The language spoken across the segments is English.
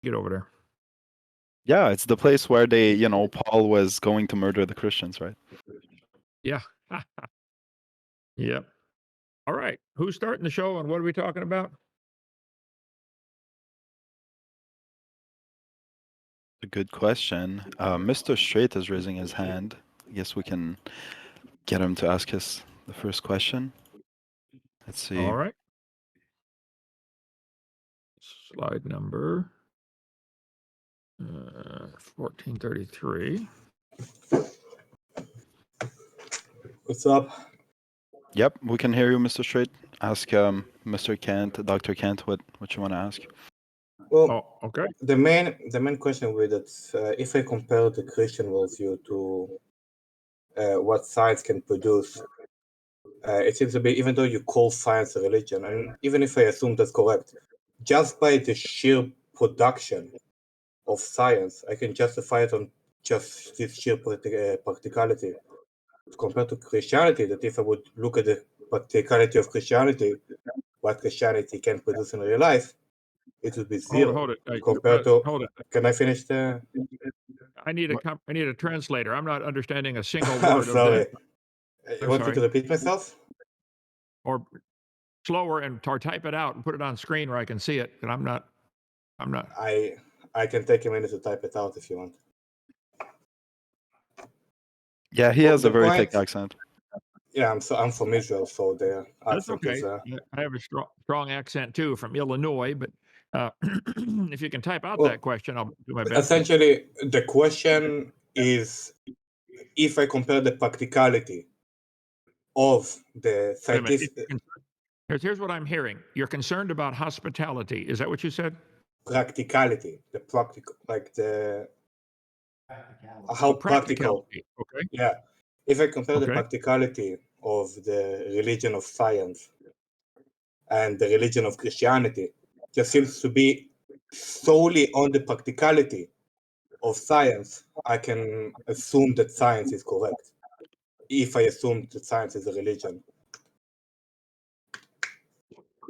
get over there? Yeah, it's the place where they, Paul was going to murder the Christians, right? Yeah. Yep. All right. Who's starting the show and what are we talking about? A good question. Mr. Straight is raising his hand. I guess we can get him to ask us the first question. Let's see. All right. Slide number 1433. What's up? Yep, we can hear you, Mr. Straight. Ask Mr. Kent, Dr. Kent, what you want to ask. Well, okay. The main question with it, if I compare the Christian worldview to what science can produce, it seems to be, even though you call science a religion, and even if I assume that's correct, just by the sheer production of science, I can justify it on just this sheer practicality. Compared to Christianity, that if I would look at the practicality of Christianity, what Christianity can produce in real life, it would be zero. Hold it. Compared to, hold it. Can I finish the? I need a translator. I'm not understanding a single I'm word sorry. of that. You want me to repeat myself? Or slower or type it out and put it on screen where I can see it. And I'm not. I can take a minute to type it out if you want. Yeah, he has a very thick accent. Yeah, I'm from Israel, so the accent That's okay. is. I have a strong accent too from Illinois, but if you can type out Well, that question, I'll do my best. Essentially, the question is if I compare the practicality of the scientific. Here's what I'm hearing. You're concerned about hospitality. Is that what you said? Practicality, the practical, like the how practical. Okay. Yeah, if I compare the practicality of the religion of science and the religion of Christianity, just seems to be solely on the practicality of science. I can assume that science is correct. If I assume that science is a religion.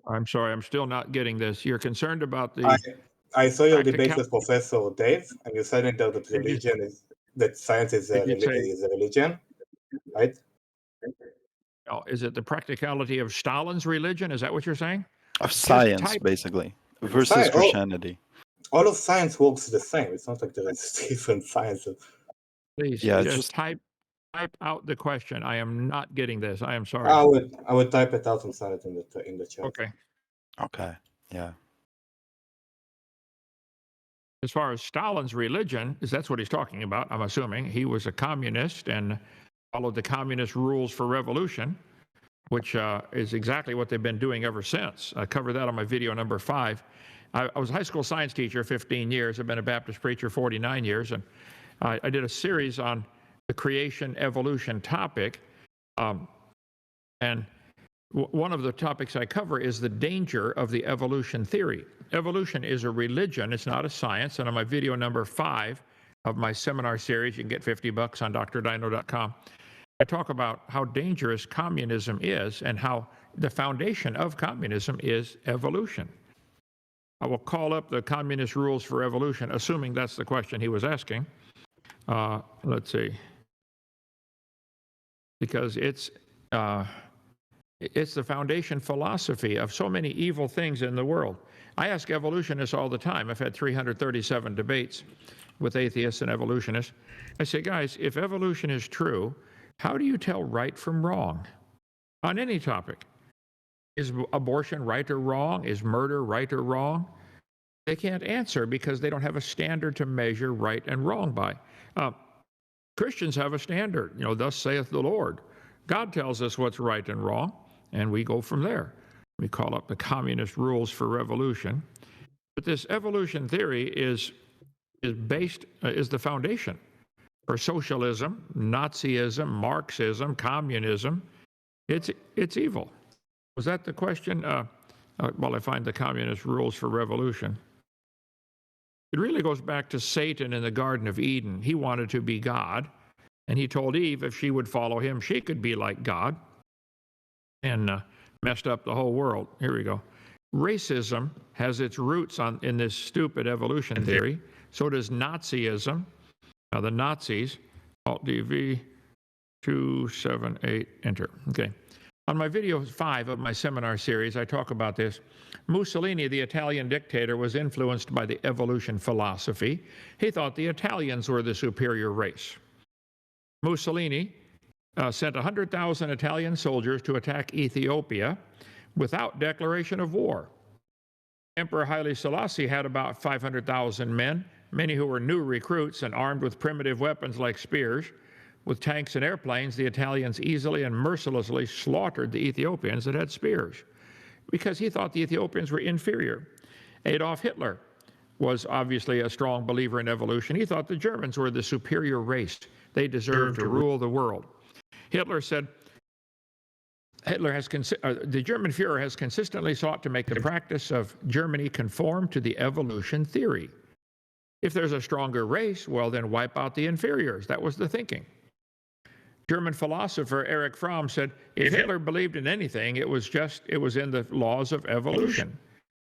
I'm sorry, I'm still not getting this. You're concerned about the. I saw your debate with Professor Dave, and you said that science is a religion, right? Oh, is it the practicality of Stalin's religion? Is that what you're saying? Of science, basically, versus Christianity. All of science works the same. It's not like there is different sciences. Please, just type out the question. I am not getting this. I am sorry. I would type it out and send it in the chat. Okay. Yeah. As far as Stalin's religion, that's what he's talking about, I'm assuming. He was a communist and followed the communist rules for revolution, which is exactly what they've been doing ever since. I covered that on my video number 5. I was a high school science teacher 15 years. I've been a Baptist preacher 49 years. And I did a series on the creation evolution topic. And one of the topics I cover is the danger of the evolution theory. Evolution is a religion. It's not a science. And on my video number 5 of my seminar series, you can get $50 on drdino.com. I talk about how dangerous communism is and how the foundation of communism is evolution. I will call up the communist rules for evolution, assuming that's the question he was asking. Let's see. Because it's the foundation philosophy of so many evil things in the world. I ask evolutionists all the time. I've had 337 debates with atheists and evolutionists. I say, guys, if evolution is true, how do you tell right from wrong on any topic? Is abortion right or wrong? Is murder right or wrong? They can't answer because they don't have a standard to measure right and wrong by. Christians have a standard, thus saith the Lord. God tells us what's right and wrong, and we go from there. We call up the communist rules for revolution. But this evolution theory is the foundation for socialism, Nazism, Marxism, communism. It's evil. Was that the question? Well, I find the communist rules for revolution. It really goes back to Satan in the Garden of Eden. He wanted to be God, and he told Eve if she would follow him, she could be like God, and messed up the whole world. Here we go. Racism has its roots in this stupid evolution theory. So does Nazism. Now the Nazis, Alt-DV 278, enter. Okay. On my video 5 of my seminar series, I talk about this. Mussolini, the Italian dictator, was influenced by the evolution philosophy. He thought the Italians were the superior race. Mussolini sent 100,000 Italian soldiers to attack Ethiopia without declaration of war. Emperor Haile Selassie had about 500,000 men, many who were new recruits and armed with primitive weapons like spears. With tanks and airplanes, the Italians easily and mercilessly slaughtered the Ethiopians that had spears because he thought the Ethiopians were inferior. Adolf Hitler was obviously a strong believer in evolution. He thought the Germans were the superior race. They deserved to rule the world. Hitler said, the German Führer has consistently sought to make the practice of Germany conform to the evolution theory. If there's a stronger race, well, then wipe out the inferiors. That was the thinking. German philosopher Erich Fromm said, if Hitler believed in anything, it was in the laws of evolution,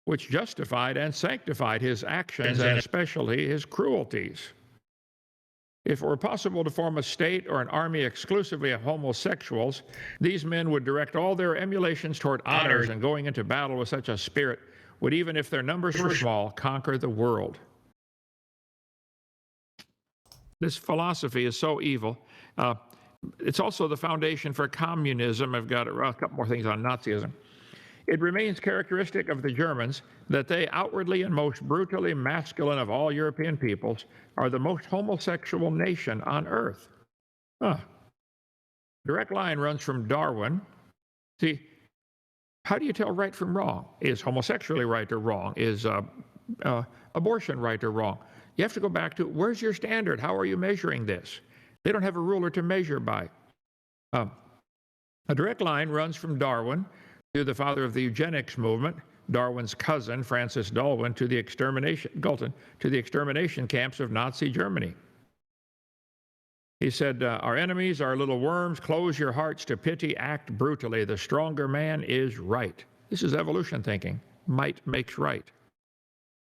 which justified and sanctified his actions and especially his cruelties. If it were possible to form a state or an army exclusively of homosexuals, these men would direct all their emulations toward honors, and going into battle with such a spirit would, even if their numbers were small, conquer the world. This philosophy is so evil. It's also the foundation for communism. I've got a couple more things on Nazism. It remains characteristic of the Germans that they, outwardly and most brutally masculine of all European peoples, are the most homosexual nation on earth. Direct line runs from Darwin. See, how do you tell right from wrong? Is homosexuality right or wrong? Is abortion right or wrong? You have to go back to, where's your standard? How are you measuring this? They don't have a ruler to measure by. A direct line runs from Darwin to the father of the eugenics movement, Darwin's cousin, Francis Galton, to the extermination camps of Nazi Germany. He said, our enemies are little worms. Close your hearts to pity. Act brutally. The stronger man is right. This is evolution thinking. Might makes right.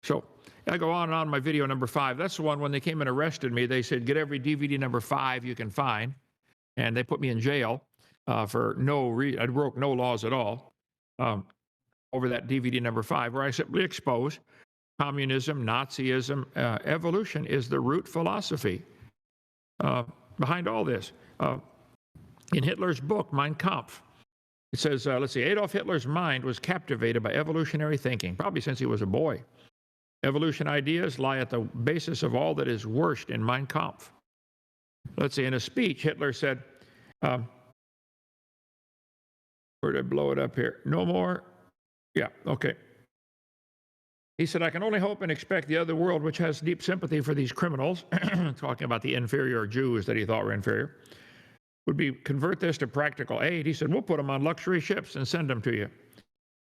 So I go on and on my video number 5. That's the one when they came and arrested me. They said, get every DVD number 5 you can find. And they put me in jail for I broke no laws at all over that DVD number 5, where I simply expose communism, Nazism. Evolution is the root philosophy behind all this. In Hitler's book, Mein Kampf, it says, let's see, Adolf Hitler's mind was captivated by evolutionary thinking, probably since he was a boy. Evolution ideas lie at the basis of all that is worst in Mein Kampf. Let's see, in a speech, Hitler said, where did I blow it up here? No more? Yeah, okay. He said, I can only hope and expect the other world, which has deep sympathy for these criminals, talking about the inferior Jews that he thought were inferior, would convert this to practical aid. He said, we'll put them on luxury ships and send them to you.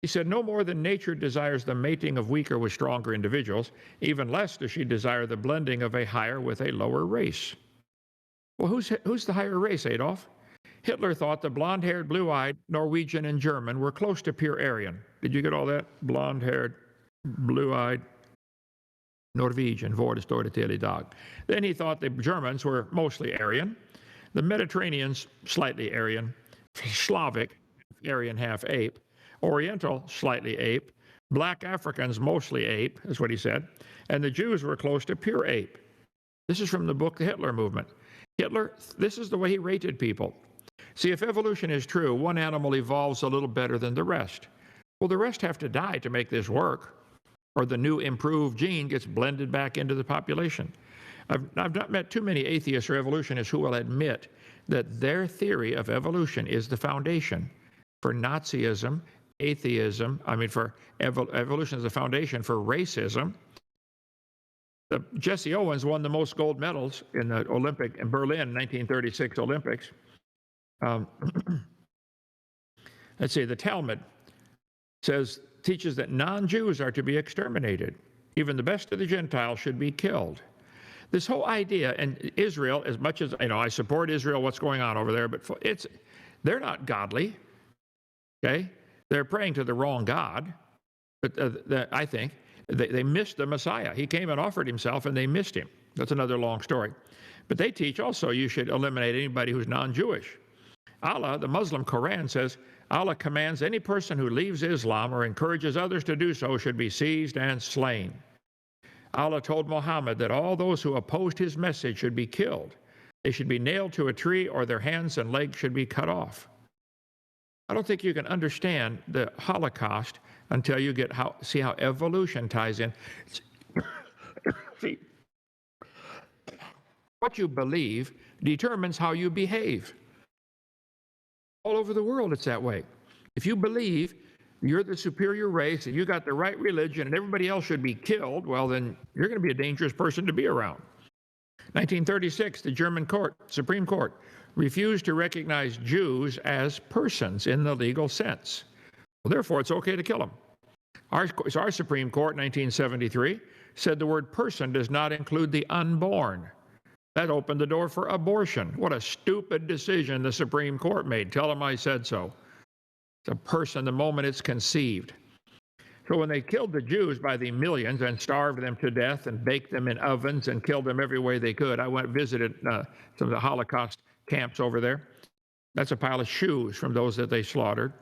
He said, no more than nature desires the mating of weaker with stronger individuals, even less does she desire the blending of a higher with a lower race. Well, who's the higher race, Adolf? Hitler thought the blonde-haired, blue-eyed Norwegian and German were close to pure Aryan. Did you get all that? Blonde-haired, blue-eyed Norwegian, vår står det till idag. Then he thought the Germans were mostly Aryan, the Mediterraneans slightly Aryan, Slavic, Aryan half ape, Oriental slightly ape, black Africans mostly ape, is what he said, and the Jews were close to pure ape. This is from the book, The Hitler Movement. Hitler, this is the way he rated people. See, if evolution is true, one animal evolves a little better than the rest. Well, the rest have to die to make this work, or the new improved gene gets blended back into the population. I've not met too many atheists or evolutionists who will admit that their theory of evolution is the foundation for Nazism, atheism, for evolution is the foundation for racism. Jesse Owens won the most gold medals in the in Berlin 1936 Olympics. Let's see, the Talmud teaches that non-Jews are to be exterminated. Even the best of the Gentiles should be killed. This whole idea, and Israel, as much as I support Israel, what's going on over there, but they're not godly. Okay, they're praying to the wrong God. But I think they missed the Messiah. He came and offered himself, and they missed him. That's another long story. But they teach also you should eliminate anybody who's non-Jewish. Allah, the Muslim Quran says, Allah commands any person who leaves Islam or encourages others to do so should be seized and slain. Allah told Muhammad that all those who opposed his message should be killed. They should be nailed to a tree or their hands and legs should be cut off. I don't think you can understand the Holocaust until you see how evolution ties in. See, what you believe determines how you behave. All over the world, it's that way. If you believe you're the superior race and you got the right religion and everybody else should be killed, well, then you're going to be a dangerous person to be around. 1936, the German Supreme Court refused to recognize Jews as persons in the legal sense. Well, therefore, it's okay to kill them. Our Supreme Court in 1973 said the word person does not include the unborn. That opened the door for abortion. What a stupid decision the Supreme Court made. Tell them I said so. It's a person the moment it's conceived. So when they killed the Jews by the millions and starved them to death and baked them in ovens and killed them every way they could, I went and visited some of the Holocaust camps over there. That's a pile of shoes from those that they slaughtered,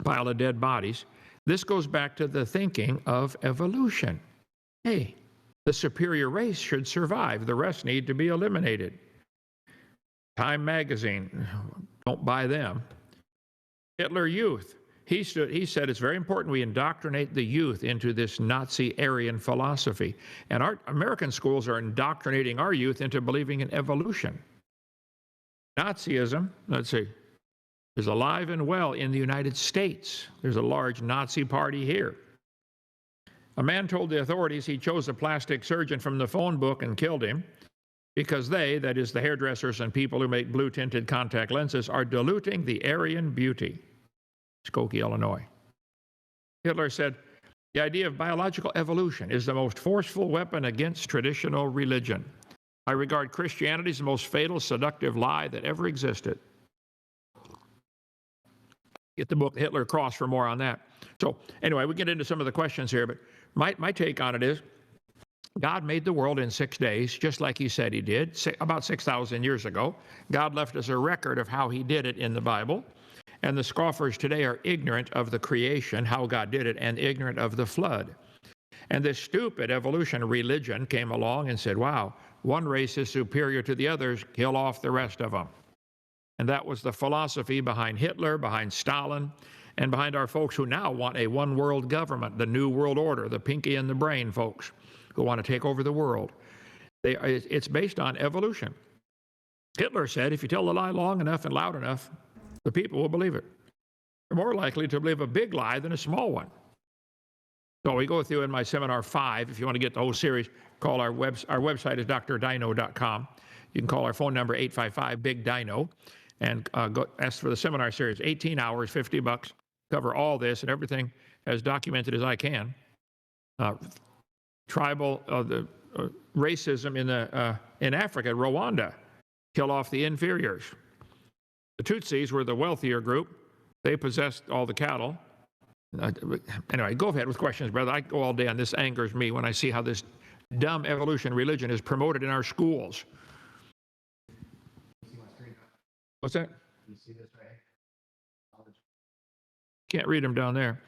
a pile of dead bodies. This goes back to the thinking of evolution. Hey, the superior race should survive. The rest need to be eliminated. Time magazine, don't buy them. Hitler Youth. He said it's very important we indoctrinate the youth into this Nazi Aryan philosophy. And our American schools are indoctrinating our youth into believing in evolution. Nazism, let's see, is alive and well in the United States. There's a large Nazi party here. A man told the authorities he chose a plastic surgeon from the phone book and killed him because they, that is the hairdressers and people who make blue-tinted contact lenses, are diluting the Aryan beauty. Skokie, Illinois. Hitler said, the idea of biological evolution is the most forceful weapon against traditional religion. I regard Christianity as the most fatal, seductive lie that ever existed. Get the book Hitler Cross for more on that. So anyway, we get into some of the questions here, but my take on it is God made the world in 6 days, just like he said he did, about 6,000 years ago. God left us a record of how he did it in the Bible. And the scoffers today are ignorant of the creation, how God did it, and ignorant of the flood. And this stupid evolution religion came along and said, wow, one race is superior to the others, kill off the rest of them. And that was the philosophy behind Hitler, behind Stalin, and behind our folks who now want a one-world government, the New World Order, the pinky in the brain folks who want to take over the world. It's based on evolution. Hitler said, if you tell the lie long enough and loud enough, the people will believe it. They're more likely to believe a big lie than a small one. So we go through in my seminar 5. If you want to get the whole series, call our website is drdino.com. You can call our phone number 855-BIG-DINO and go ask for the seminar series. 18 hours, $50. Cover all this and everything as documented as I can. Racism in Africa, Rwanda, kill off the inferiors. The Tutsis were the wealthier group. They possessed all the cattle. Anyway, go ahead with questions, brother. I go all day on this. Angers me when I see how this dumb evolution religion is promoted in our schools. What's that? Can't read them down there.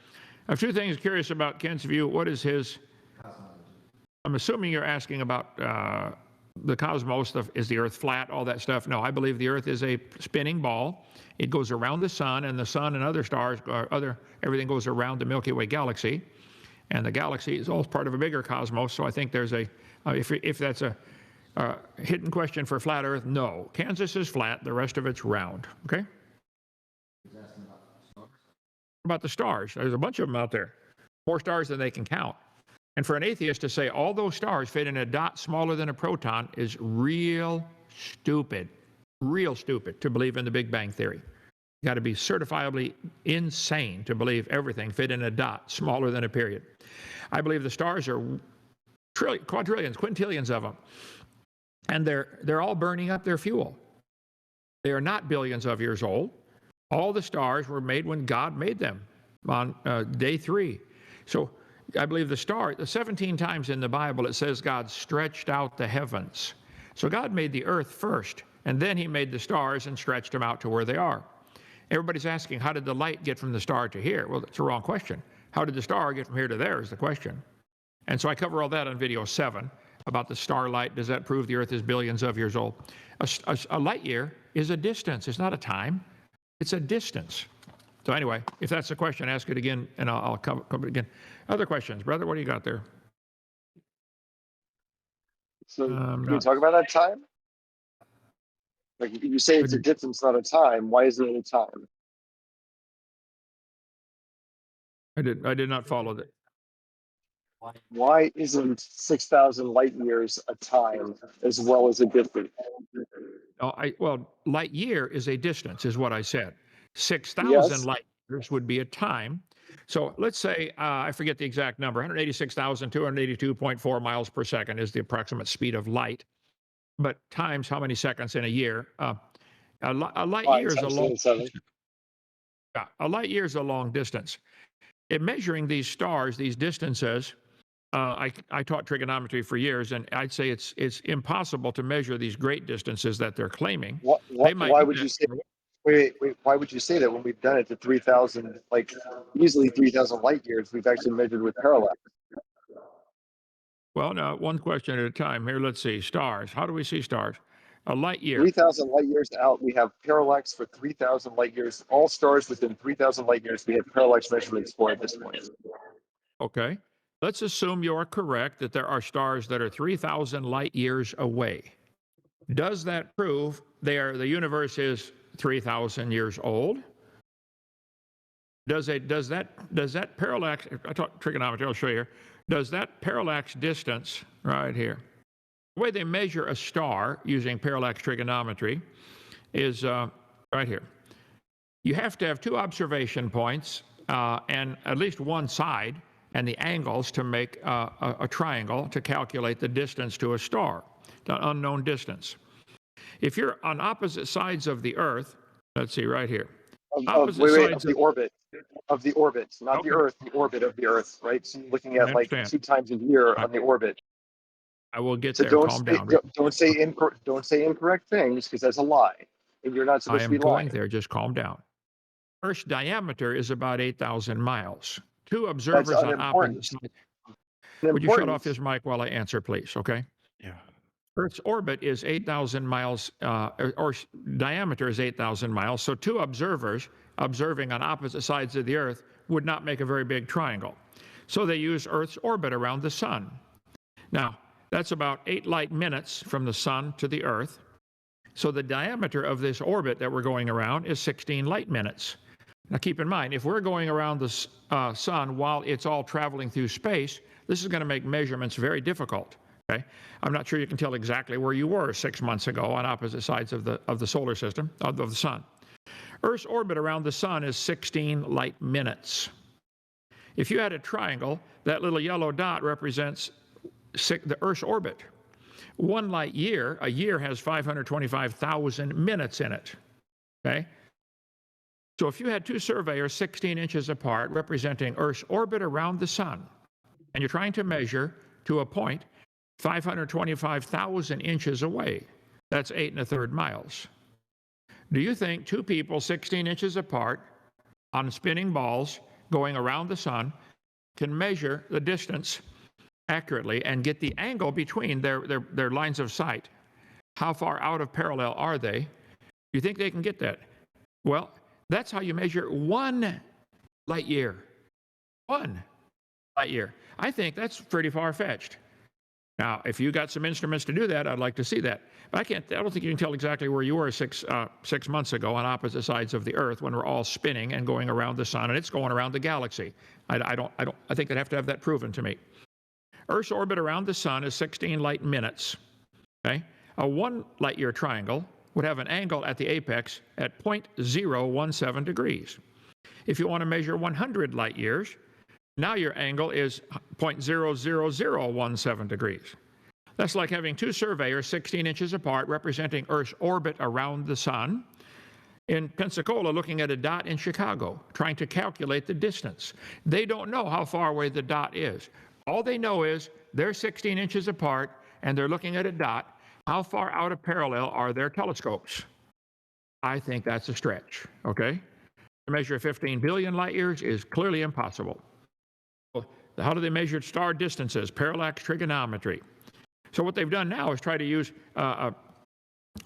I have two things curious about Ken's view. What is his? I'm assuming you're asking about the cosmos, is the earth flat, all that stuff. No, I believe the earth is a spinning ball. It goes around the sun, and the sun and other stars, everything goes around the Milky Way galaxy. And the galaxy is all part of a bigger cosmos, so I think there's if that's a hidden question for flat earth, no. Kansas is flat, the rest of it's round, okay? He's asking about the stars. There's a bunch of them out there. More stars than they can count. And for an atheist to say all those stars fit in a dot smaller than a proton is real stupid to believe in the Big Bang Theory. You got to be certifiably insane to believe everything fit in a dot smaller than a period. I believe the stars are quadrillions, quintillions of them. And they're all burning up their fuel. They are not billions of years old. All the stars were made when God made them. on day 3. So I believe the 17 times in the Bible it says God stretched out the heavens. So God made the earth first, and then he made the stars and stretched them out to where they are. Everybody's asking, how did the light get from the star to here? Well, that's a wrong question. How did the star get from here to there is the question. And so I cover all that on video 7 about the starlight. Does that prove the earth is billions of years old? A light year is a distance. It's not a time. It's a distance. So anyway, if that's the question, ask it again, and I'll cover it again. Other questions? Brother, what do you got there? So can you talk about that time? Like you say it's a distance, not a time. Why isn't it a time? I did not follow that. Why isn't 6,000 light years a time as well as a distance? Well, light year is a distance, is what I said. 6,000 Yes. light years would be a time. So let's say, I forget the exact number, 186,282.4 miles per second is the approximate speed of light. But times how many seconds in a year? A light year is a long distance. Yeah, a light year is a long distance. In measuring these stars, these distances, I taught trigonometry for years, and I'd say it's impossible to measure these great distances that they're claiming. Why would you say? Wait. Why would you say that when we've done it to 3,000, like easily 3,000 light years? We've actually measured with parallax. Well, now one question at a time. Here, let's see. Stars. How do we see stars? A light year. 3,000 light years out, we have parallax for 3,000 light years. All stars within 3,000 light years, we have parallax measurements for at this point. Okay. Let's assume you're correct that there are stars that are 3,000 light years away. Does that prove the universe is 3,000 years old? Does that parallax? I taught trigonometry. I'll show you here. Does that parallax distance right here? The way they measure a star using parallax trigonometry is right here. You have to have 2 observation points and at least one side and the angles to make a triangle to calculate the distance to a star, the unknown distance. If you're on opposite sides of the Earth, let's see right here. Of the orbit, not the Earth, the orbit of the Earth, right? So you're looking at like 2 times a year on the orbit. I will get so there. Calm down. Don't say incorrect things, because that's a lie, and you're not supposed to be lying. I am going there. Just calm down. Earth's diameter is about 8,000 miles. 2 observers on opposite sides. Would you shut off his mic while I answer, please? Okay. Yeah. Earth's orbit is 8,000 miles, or diameter is 8,000 miles. So 2 observers observing on opposite sides of the Earth would not make a very big triangle. So they use Earth's orbit around the sun. Now, that's about 8 light minutes from the sun to the Earth. So the diameter of this orbit that we're going around is 16 light minutes. Now keep in mind, if we're going around the sun while it's all traveling through space, this is going to make measurements very difficult. Okay? I'm not sure you can tell exactly where you were 6 months ago on opposite sides of the solar system, of the sun. Earth's orbit around the sun is 16 light minutes. If you had a triangle, that little yellow dot represents the Earth's orbit. 1 light year, a year has 525,000 minutes in it. Okay? So if you had 2 surveyors 16 inches apart representing Earth's orbit around the sun, and you're trying to measure to a point 525,000 inches away, that's 8 1/3 miles. Do you think 2 people 16 inches apart on spinning balls going around the sun can measure the distance accurately and get the angle between their lines of sight? How far out of parallel are they? You think they can get that? Well, that's how you measure 1 light year. 1 light year. I think that's pretty far-fetched. Now, if you got some instruments to do that, I'd like to see that. But I don't think you can tell exactly where you were 6 months ago on opposite sides of the Earth when we're all spinning and going around the sun, and it's going around the galaxy. I think they'd have to have that proven to me. Earth's orbit around the sun is 16 light minutes. Okay? A 1 light year triangle would have an angle at the apex at 0.017 degrees. If you want to measure 100 light years, now your angle is 0.00017 degrees. That's like having 2 surveyors 16 inches apart representing Earth's orbit around the sun. in Pensacola looking at a dot in Chicago, trying to calculate the distance. They don't know how far away the dot is. All they know is they're 16 inches apart and they're looking at a dot. How far out of parallel are their telescopes? I think that's a stretch, okay? To measure 15 billion light years is clearly impossible. How do they measure star distances? Parallax trigonometry. So what they've done now is try to use a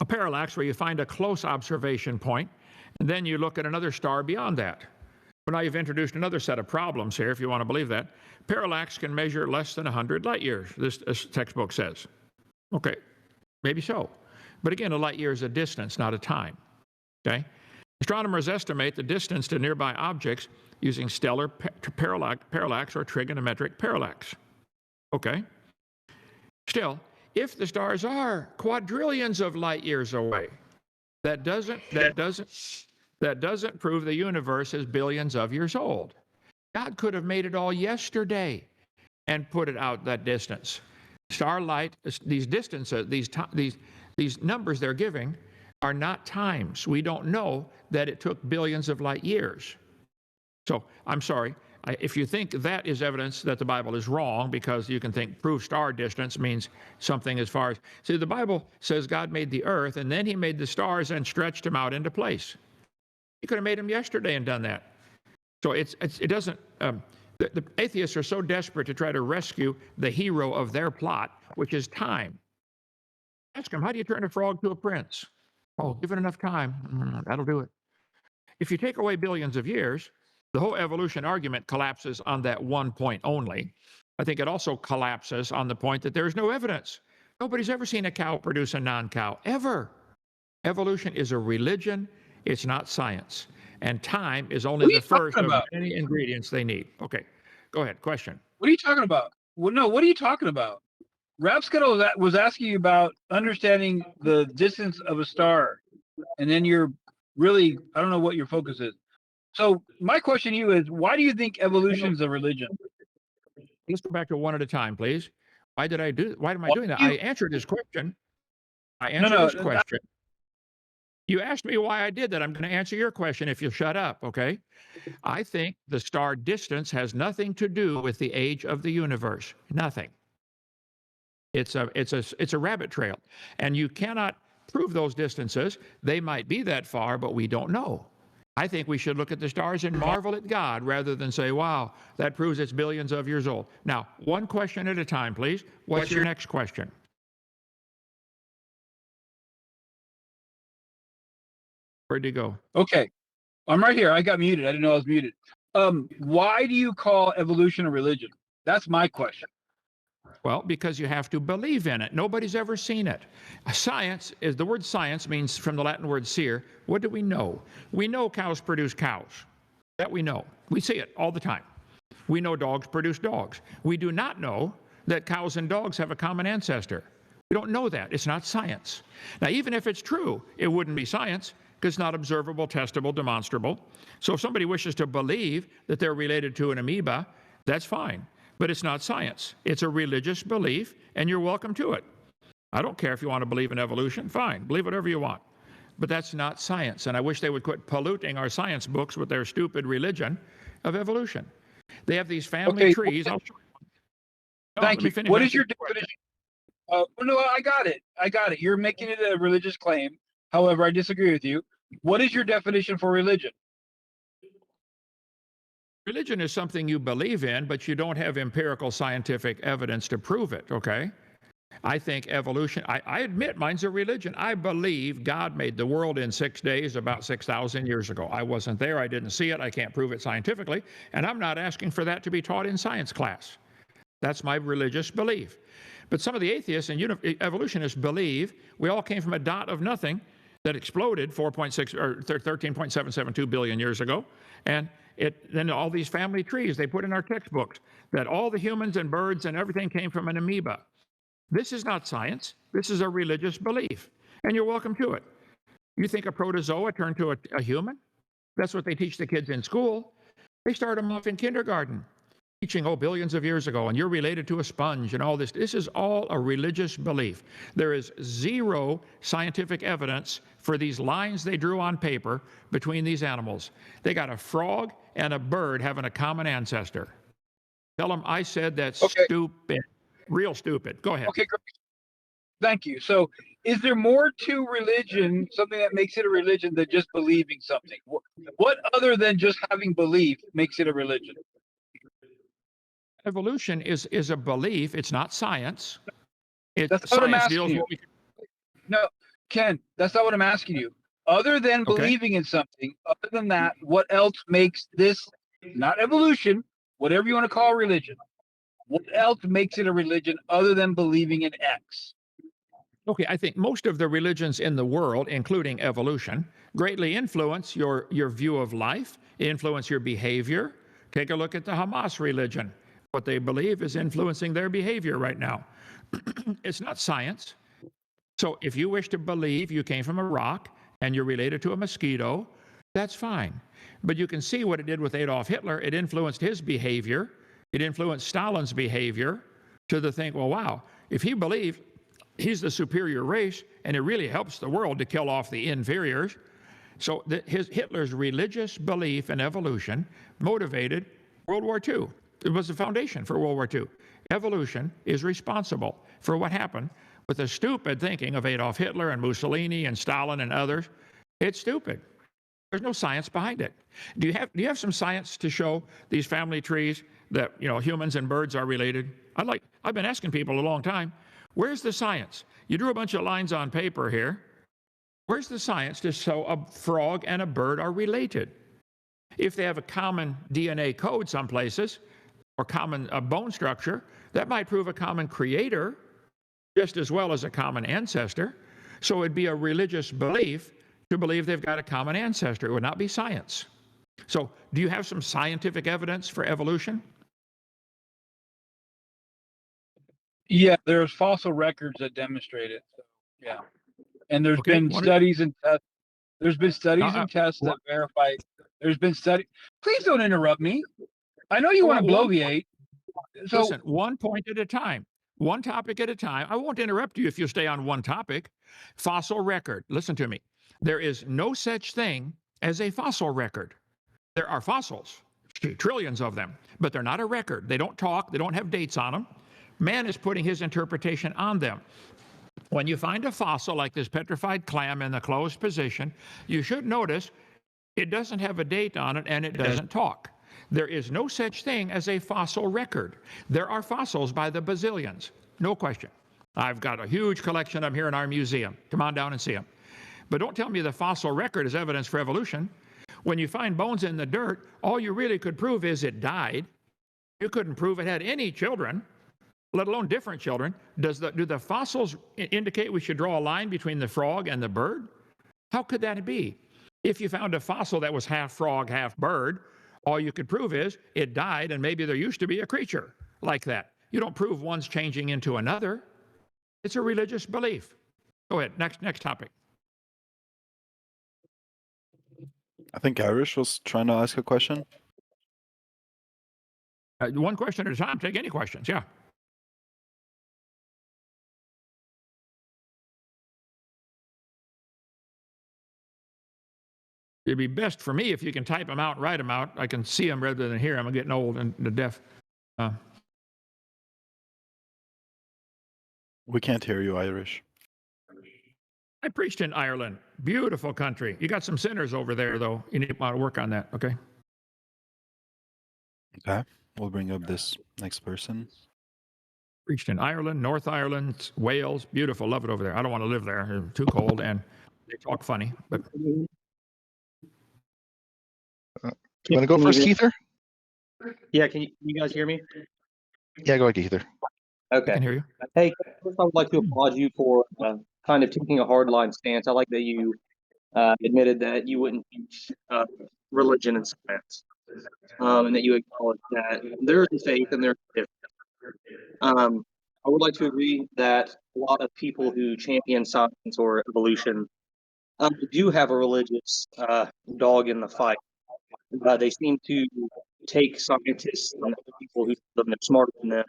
parallax where you find a close observation point, and then you look at another star beyond that. Well, now you've introduced another set of problems here, if you want to believe that. Parallax can measure less than 100 light years, this textbook says. Okay, maybe so. But again, a light year is a distance, not a time. Okay? Astronomers estimate the distance to nearby objects using stellar parallax or trigonometric parallax. Okay? Still, if the stars are quadrillions of light years away, that doesn't prove the universe is billions of years old. God could have made it all yesterday and put it out that distance. Starlight, these distances, these numbers they're giving are not times. We don't know that it took billions of light years. So I'm sorry, if you think that is evidence that the Bible is wrong, because you can think prove star distance means something as far as, see, the Bible says God made the earth and then he made the stars and stretched them out into place. He could have made them yesterday and done that. So it doesn't, the atheists are so desperate to try to rescue the hero of their plot, which is time. Ask them, how do you turn a frog to a prince? Oh, give it enough time, that'll do it. If you take away billions of years, the whole evolution argument collapses on that one point only. I think it also collapses on the point that there is no evidence. Nobody's ever seen a cow produce a non-cow, ever. Evolution is a religion, it's not science. And time is only the first of many ingredients they need. Okay, go ahead, question. What are you talking about? Well, no, what are you talking about? Rapscuttle was asking you about understanding the distance of a star, and then you're really, I don't know what your focus is. So my question to you is, why do you think evolution is a religion? Let's go back to one at a time, please. Why am I doing that? I answered his question. Question. You asked me why I did that. I'm going to answer your question if you shut up, okay? I think the star distance has nothing to do with the age of the universe. Nothing. It's a rabbit trail. And you cannot prove those distances. They might be that far, but we don't know. I think we should look at the stars and marvel at God rather than say, wow, that proves it's billions of years old. Now, one question at a time, please. What's your next question? Where'd you go? Okay, I'm right here. I got muted. I didn't know I was muted. Why do you call evolution a religion? That's my question. Well, because you have to believe in it. Nobody's ever seen it. Science is, the word science means from the Latin word seer. What do we know? We know cows produce cows. That we know. We see it all the time. We know dogs produce dogs. We do not know that cows and dogs have a common ancestor. We don't know that. It's not science. Now, even if it's true, it wouldn't be science because it's not observable, testable, demonstrable. So if somebody wishes to believe that they're related to an amoeba, that's fine. But it's not science. It's a religious belief, and you're welcome to it. I don't care if you want to believe in evolution. Fine, believe whatever you want. But that's not science, and I wish they would quit polluting our science books with their stupid religion of evolution. They have these family trees. I'll show you. Thank you. What is your definition? No, I got it. I got it. You're making it a religious claim. However, I disagree with you. What is your definition for religion? Religion is something you believe in, but you don't have empirical scientific evidence to prove it, okay? I think evolution, I admit mine's a religion. I believe God made the world in 6 days about 6,000 years ago. I wasn't there, I didn't see it, I can't prove it scientifically, and I'm not asking for that to be taught in science class. That's my religious belief. But some of the atheists and evolutionists believe we all came from a dot of nothing that exploded 4.6 or 13.772 billion years ago, and then all these family trees they put in our textbooks, that all the humans and birds and everything came from an amoeba. This is not science. This is a religious belief, and you're welcome to it. You think a protozoa turned to a human? That's what they teach the kids in school. They start them off in kindergarten. teaching, oh, billions of years ago, and you're related to a sponge and all this. This is all a religious belief. There is zero scientific evidence for these lines they drew on paper between these animals. They got a frog and a bird having a common ancestor. Tell them I said that's Okay. stupid. Real stupid. Go ahead. Okay, great. Thank you. So, is there more to religion, something that makes it a religion, than just believing something? What other than just having belief makes it a religion? Evolution is a belief. It's not science. That's what I'm Science asking deals you. with No, Ken, that's not what I'm asking you. Other than Okay. believing in something, other than that, what else makes this not evolution, whatever you want to call religion? What else makes it a religion other than believing in X? Okay, I think most of the religions in the world, including evolution, greatly influence your view of life, influence your behavior. Take a look at the Hamas religion. What they believe is influencing their behavior right now. It's not science. So if you wish to believe you came from a rock and you're related to a mosquito, that's fine. But you can see what it did with Adolf Hitler. It influenced his behavior. It influenced Stalin's behavior to the think, well, wow, if he believed he's the superior race and it really helps the world to kill off the inferiors. So Hitler's religious belief in evolution motivated World War II. It was the foundation for World War II. Evolution is responsible for what happened with the stupid thinking of Adolf Hitler and Mussolini and Stalin and others. It's stupid. There's no science behind it. Do you have some science to show these family trees that humans and birds are related? I've been asking people a long time, where's the science? You drew a bunch of lines on paper here. Where's the science to show a frog and a bird are related? If they have a common DNA code some places, or common bone structure, that might prove a common creator just as well as a common ancestor. So it'd be a religious belief to believe they've got a common ancestor. It would not be science. So do you have some scientific evidence for evolution? Yeah, there's fossil records that demonstrate it. So, yeah, and there's Okay, been studies and tests. There's been studies Uh-uh. and tests that verify. There's been study. Please don't interrupt me. I know you want to bloviate. So Listen, one point at a time, one topic at a time. I won't interrupt you if you stay on one topic. Fossil record. Listen to me. There is no such thing as a fossil record. There are fossils, trillions of them, but they're not a record. They don't talk. They don't have dates on them. Man is putting his interpretation on them. When you find a fossil like this petrified clam in the closed position, you should notice it doesn't have a date on it and it doesn't talk. There is no such thing as a fossil record. There are fossils by the bazillions, no question. I've got a huge collection of them here in our museum. Come on down and see them. But don't tell me the fossil record is evidence for evolution. When you find bones in the dirt, all you really could prove is it died. You couldn't prove it had any children, let alone different children. Do the fossils indicate we should draw a line between the frog and the bird? How could that be? If you found a fossil that was half frog, half bird, all you could prove is it died and maybe there used to be a creature like that. You don't prove one's changing into another. It's a religious belief. Go ahead, next topic. I think Irish was trying to ask a question. One question at a time. Take any questions, yeah. It'd be best for me if you can type them out and write them out. I can see them rather than hear them. I'm getting old and deaf. We can't hear you, Irish. I preached in Ireland. Beautiful country. You got some sinners over there, though. You need to work on that, okay? Okay, we'll bring up this next person. Preached in Ireland, North Ireland, Wales. Beautiful. Love it over there. I don't want to live there. It's too cold and they talk funny. But You want to go first, Keither? Yeah, can you guys hear me? Yeah, go ahead, Keither. I Okay. can hear you. Hey, first I would like to applaud you for kind of taking a hardline stance. I like that you admitted that you wouldn't teach religion and science, and that you acknowledge that there is a faith and there's a difference. I would like to agree that a lot of people who champion science or evolution do have a religious dog in the fight. They seem to take scientists and other people who feel they're smarter than them,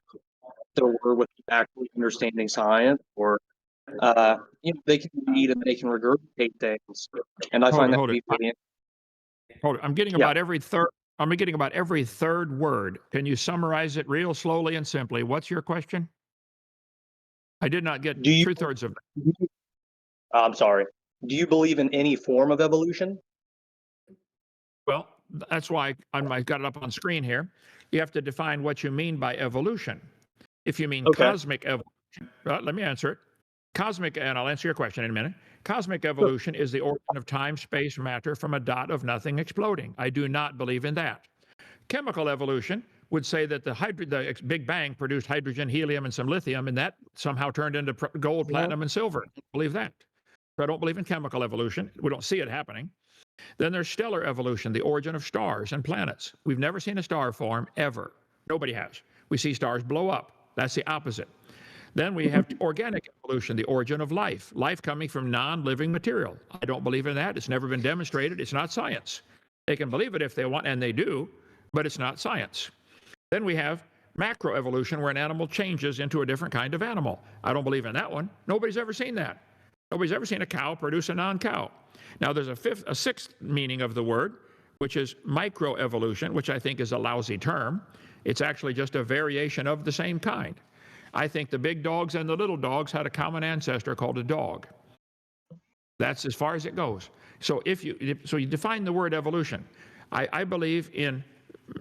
their word with actually understanding science, or they can read and they can regurgitate things, and I find that to be pretty. Hold it. I'm getting Yeah. about every third. I'm getting about every third word. Can you summarize it real slowly and simply? What's your question? I did not get Do you? 2/3 of it. I'm sorry. Do you believe in any form of evolution? Well, that's why I got it up on screen here. You have to define what you mean by evolution. If you mean Okay. cosmic evolution, let me answer it. Cosmic, and I'll answer your question in a minute. Cosmic evolution is the origin of time, space, matter from a dot of nothing exploding. I do not believe in that. Chemical evolution would say that the Big Bang produced hydrogen, helium, and some lithium, and that somehow turned into gold, platinum, and silver. I believe that. So I don't believe in chemical evolution. We don't see it happening. Then there's stellar evolution, the origin of stars and planets. We've never seen a star form, ever. Nobody has. We see stars blow up. That's the opposite. Then we have organic evolution, the origin of life, life coming from non-living material. I don't believe in that. It's never been demonstrated. It's not science. They can believe it if they want, and they do, but it's not science. Then we have macroevolution, where an animal changes into a different kind of animal. I don't believe in that one. Nobody's ever seen that. Nobody's ever seen a cow produce a non-cow. Now, there's a sixth meaning of the word, which is microevolution, which I think is a lousy term. It's actually just a variation of the same kind. I think the big dogs and the little dogs had a common ancestor called a dog. That's as far as it goes. So you define the word evolution. I believe in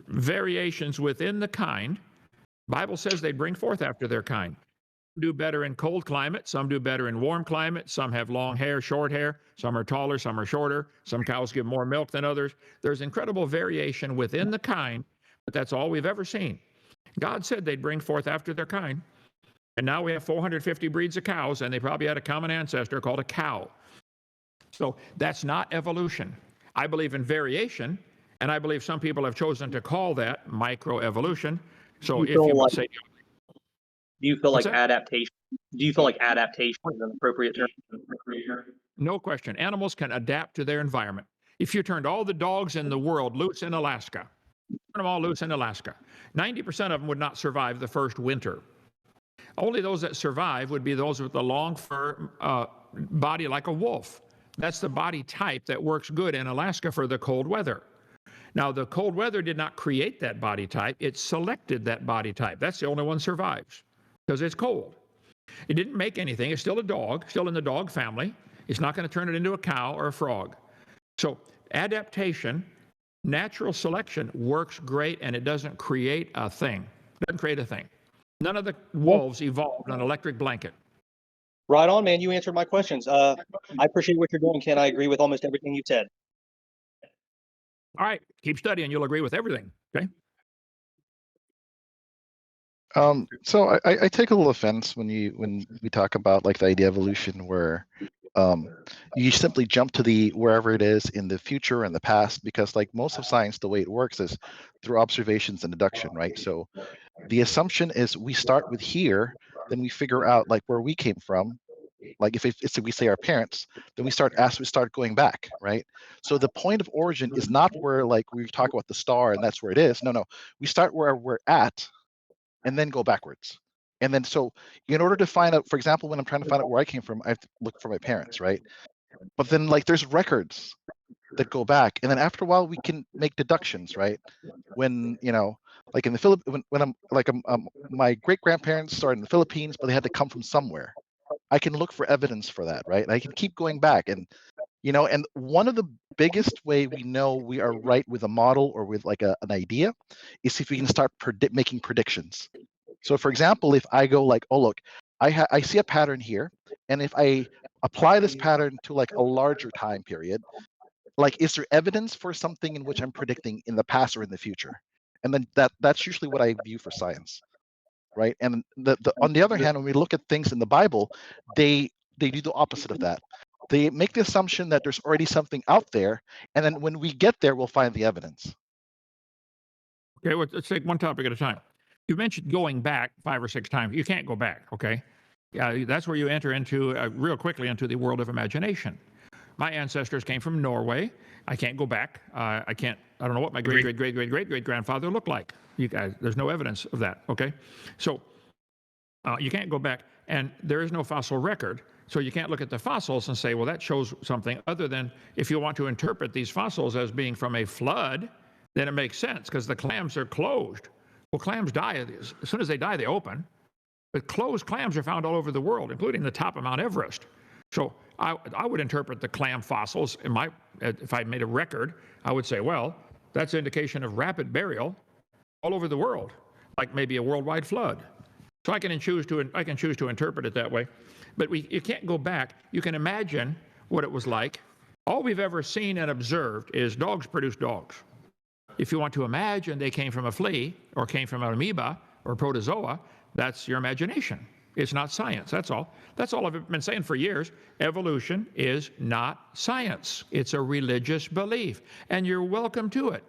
variations within the kind. Bible says they bring forth after their kind. Some do better in cold climate, some do better in warm climate, some have long hair, short hair, some are taller, some are shorter, some cows give more milk than others. There's incredible variation within the kind, but that's all we've ever seen. God said they'd bring forth after their kind. And now we have 450 breeds of cows, and they probably had a common ancestor called a cow. So that's not evolution. I believe in variation, and I believe some people have chosen to call that microevolution. So if you would say, do you feel like What's that? adaptation? Do you feel like adaptation is an appropriate term? no question, animals can adapt to their environment. If you turned all the dogs in the world loose in Alaska, turn them all loose in Alaska, 90% of them would not survive the first winter. Only those that survive would be those with the long fur body like a wolf. That's the body type that works good in Alaska for the cold weather. Now, the cold weather did not create that body type. It selected that body type. That's the only one survives because it's cold. It didn't make anything. It's still a dog, still in the dog family. It's not going to turn it into a cow or a frog. So adaptation, natural selection works great, and it doesn't create a thing. It doesn't create a thing. None of the wolves evolved on an electric blanket. Right on, man. You answered my questions. I appreciate what you're doing, Ken. I agree with almost everything you said. All right, keep studying. You'll agree with everything. Okay. So I take a little offense when we talk about like the idea of evolution, where you simply jump to the wherever it is in the future and the past, because like most of science, the way it works is through observations and deduction, right? So the assumption is we start with here, then we figure out like where we came from. Like if we say our parents, then we start going back, right? So the point of origin is not where like we talk about the star and that's where it is. No, we start where we're at and then go backwards. And then so in order to find out, for example, when I'm trying to find out where I came from, I have to look for my parents, right? But then like there's records that go back, and then after a while we can make deductions, right? When like in the Philippines, when I'm like my great grandparents started in the Philippines, but they had to come from somewhere. I can look for evidence for that, right? And I can keep going back, and and one of the biggest way we know we are right with a model or with like an idea is if we can start making predictions. So for example, if I go like, oh look, I see a pattern here, and if I apply this pattern to like a larger time period, like is there evidence for something in which I'm predicting in the past or in the future? And then that's usually what I view for science, right? And on the other hand, when we look at things in the Bible, they do the opposite of that. They make the assumption that there's already something out there, and then when we get there, we'll find the evidence. Okay, well, let's take one topic at a time. You mentioned going back 5 or 6 times. You can't go back, okay? That's where you enter into, real quickly, into the world of imagination. My ancestors came from Norway. I can't go back. I can't I don't know what my great-great-great-great-great-great-grandfather looked like. You guys, there's no evidence of that, okay? So you can't go back, and there is no fossil record, so you can't look at the fossils and say, well, that shows something, other than if you want to interpret these fossils as being from a flood, then it makes sense, because the clams are closed. Well, clams die. As soon as they die, they open. But closed clams are found all over the world, including the top of Mount Everest. So I would interpret the clam fossils, if I made a record, I would say, well, that's indication of rapid burial all over the world, like maybe a worldwide flood. So I can choose to interpret it that way. But you can't go back. You can imagine what it was like. All we've ever seen and observed is dogs produce dogs. If you want to imagine they came from a flea or came from an amoeba or protozoa, that's your imagination. It's not science, that's all. That's all I've been saying for years. Evolution is not science. It's a religious belief, and you're welcome to it.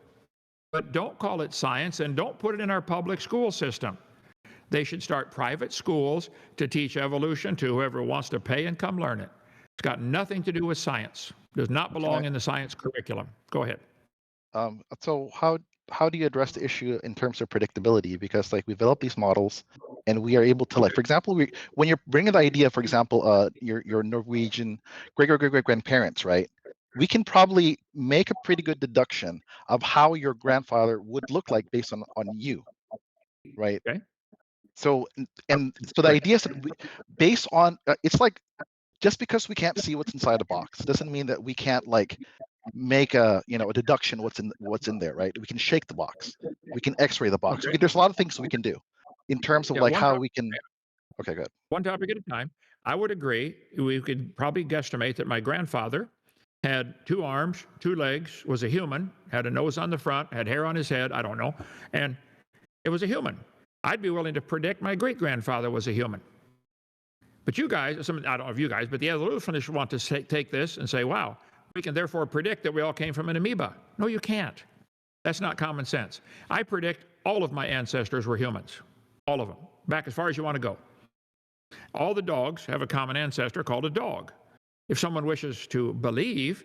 But don't call it science, and don't put it in our public school system. They should start private schools to teach evolution to whoever wants to pay and come learn it. It's got nothing to do with science. Does not belong in the science curriculum. Go ahead. So how do you address the issue in terms of predictability? Because like we develop these models, and we are able to, like, for example, when you're bringing the idea, for example, your Norwegian great-great-great-grandparents, right? We can probably make a pretty good deduction of how your grandfather would look like based on you, right? Okay. So so the idea is that based on it's like, just because we can't see what's inside a box doesn't mean that we can't like make a deduction what's in there, right? We can shake the box, we can X-ray the box. Okay. There's a lot of things we can do in terms of like how we can. Okay, good. One topic at a time. I would agree. We could probably guesstimate that my grandfather had 2 arms, 2 legs, was a human, had a nose on the front, had hair on his head, I don't know, and it was a human. I'd be willing to predict my great-grandfather was a human. But you guys, I don't know if you guys, but the evolutionists want to take this and say, wow, we can therefore predict that we all came from an amoeba. No, you can't. That's not common sense. I predict all of my ancestors were humans. All of them. Back as far as you want to go. All the dogs have a common ancestor called a dog. If someone wishes to believe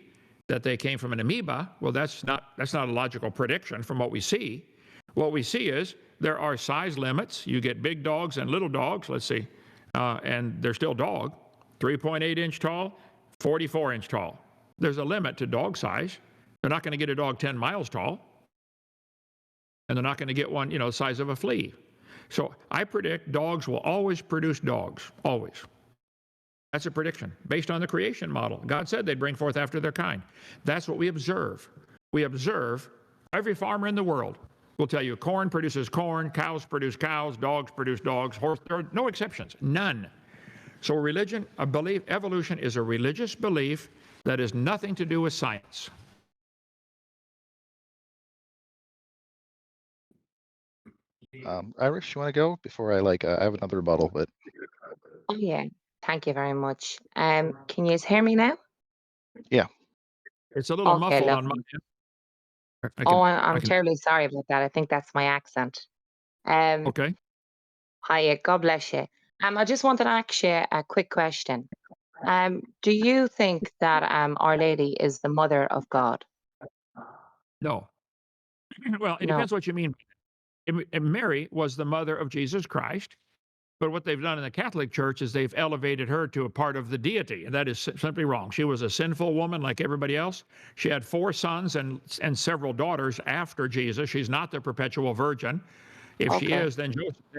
that they came from an amoeba, well, that's not a logical prediction from what we see. What we see is there are size limits. You get big dogs and little dogs, let's see, and they're still dog, 3.8 inch tall, 44 inch tall. There's a limit to dog size. They're not going to get a dog 10 miles tall, and they're not going to get one, the size of a flea. So I predict dogs will always produce dogs, always. That's a prediction based on the creation model. God said they'd bring forth after their kind. That's what we observe. We observe. Every farmer in the world will tell you corn produces corn, cows produce cows, dogs produce dogs, horse, there are no exceptions, none. So religion, a belief, evolution is a religious belief that has nothing to do with science. Irish, you want to go before I I have another rebuttal, but Oh yeah, thank you very much. Can you hear me now? yeah. It's a little Okay, muffled on my lovely. end. Oh, I I'm can, terribly sorry about that. I think that's my accent. okay. Hiya, God bless you. I just wanted to ask you a quick question. Do you think that Our Lady is the mother of God? No. Well, it No. depends what you mean. Mary was the mother of Jesus Christ, but what they've done in the Catholic Church is they've elevated her to a part of the deity, and that is simply wrong. She was a sinful woman like everybody else. She had 4 sons and several daughters after Jesus. She's not the perpetual virgin. If she Okay. is, then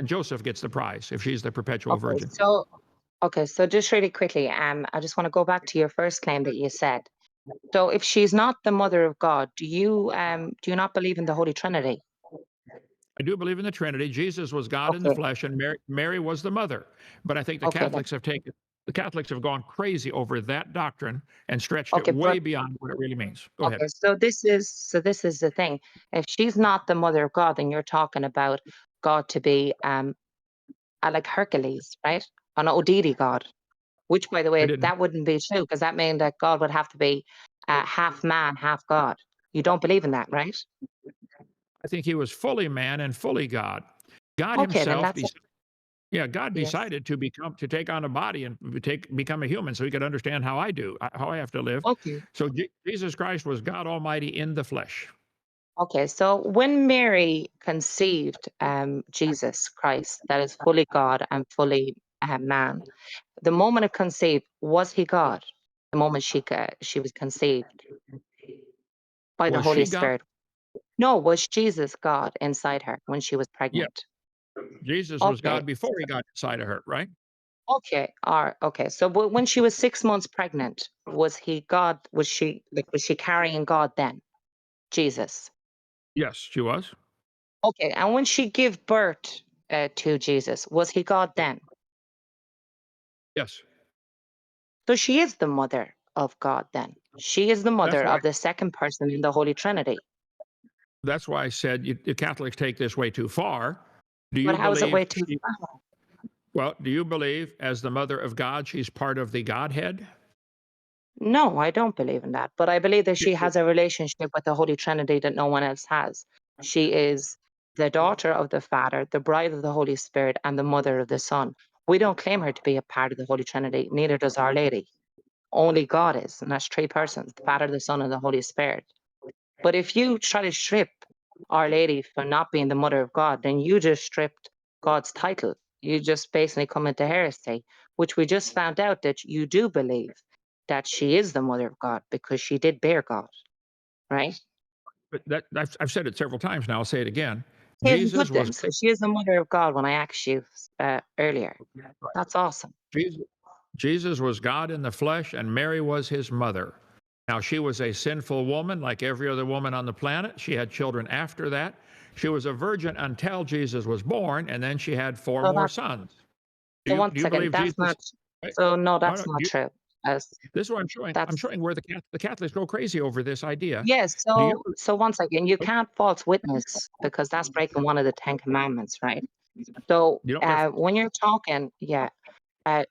Joseph gets the prize, if she's the perpetual Okay. virgin. So just really quickly, I just want to go back to your first claim that you said. So if she's not the mother of God, do you not believe in the Holy Trinity? I do believe in the Trinity. Jesus was God in the Okay. flesh, and Mary was the mother. But I think the Okay. Catholics have gone crazy over that doctrine and stretched Okay, it way but beyond what it really means. Go ahead. okay, so this is the thing. If she's not the mother of God, then you're talking about God to be like Hercules, right? An Odidi God. Which, by the I way, didn't. that wouldn't be true because that means that God would have to be half man, half God. You don't believe in that, right? I think he was fully man and fully God. God Okay, then himself, that's it. God Yes. decided to take on a body and become a human, so he could understand how I have to live. Okay. So Jesus Christ was God Almighty in the flesh. Okay, so when Mary conceived Jesus Christ, that is fully God and fully man, the moment of conceived, was he God? The moment she was conceived by the Was Holy she God? Spirit. No, was Jesus God inside her when she was Yeah. pregnant? Jesus was Okay, God before he got inside of her, right? okay, all right, okay. So when she was 6 months pregnant, was he God? Was she carrying God then? Jesus. Yes, she was. Okay, and when she gave birth to Jesus, was he God then? Yes. So she is the mother of God then. She is the That's mother why of the second person in the Holy Trinity. that's why I said the Catholics take this way too far. Do But you how is it way believe too she, far? well, do you believe as the mother of God she's part of the Godhead? No, I don't believe in that. But I believe that she has a relationship with the Holy Trinity that no one else has. She is the daughter of the Father, the bride of the Holy Spirit, and the mother of the Son. We don't claim her to be a part of the Holy Trinity, neither does Our Lady. Only God is, and that's three persons, the Father, the Son, and the Holy Spirit. But if you try to strip Our Lady for not being the mother of God, then you just stripped God's title. You just basically come into heresy, which we just found out that you do believe that she is the mother of God because she did bear God, right? But I've said it several times now. I'll say it again. Okay, Jesus good was then. So she is the mother of God when I asked you earlier. That's awesome. Jesus, Jesus was God in the flesh, and Mary was his mother. Now, she was a sinful woman like every other woman on the planet. She had children after that. She was a virgin until Jesus was born, and then she had four So more that sons. so Do one you second, believe that's Jesus? not Wait, so no, no, that's no. not true. As This is what I'm showing. I'm that's showing where the Catholics go crazy over this idea. yes, Do you? so once again, you can't false witness because that's breaking one of the Ten Commandments, right? So You don't wear. when you're talking, yeah,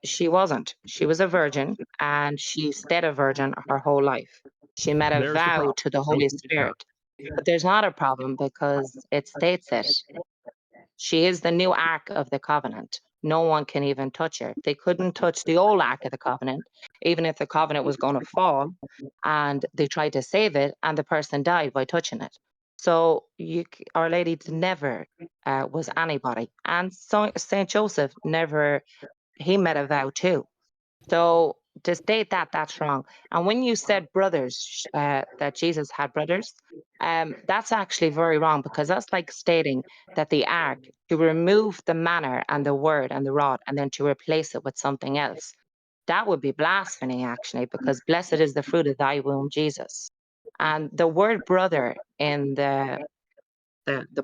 she wasn't. She was a virgin and she stayed a virgin her whole life. She made a There's the vow problem. to the Holy Spirit. But there's not a problem because it states it. She is the new Ark of the Covenant. No one can even touch her. They couldn't touch the old Ark of the Covenant, even if the covenant was going to fall and they tried to save it and the person died by touching it. So Our Lady never was anybody. And so St. Joseph never, he made a vow too. So to state that, that's wrong. And when you said brothers, that Jesus had brothers, that's actually very wrong because that's like stating that the ark to remove the manner and the word and the rod and then to replace it with something else. That would be blasphemy, actually, because blessed is the fruit of thy womb, Jesus. And the word brother in the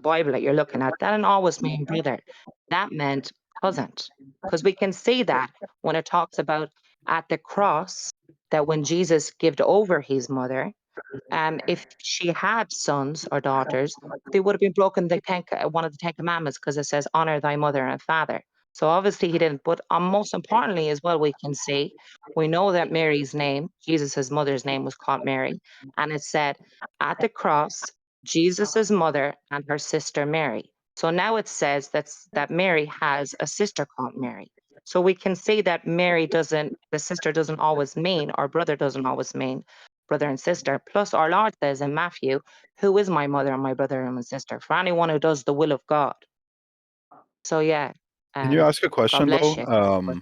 Bible that you're looking at, that didn't always mean brother. That meant cousin. Because we can see that when it talks about at the cross, that when Jesus gave over his mother, if she had sons or daughters, they would have been broken one of the Ten Commandments because it says, honor thy mother and father. So obviously he didn't. But most importantly, as well, we know that Mary's name, Jesus' mother's name was called Mary. And it said, at the cross, Jesus' mother and her sister Mary. So now it says that Mary has a sister called Mary. So we can see that the sister doesn't always mean, or brother doesn't always mean brother and sister. Plus, our Lord says in Matthew, who is my mother and my brother and my sister? For anyone who does the will of God. So yeah, Can you ask a God question bless though?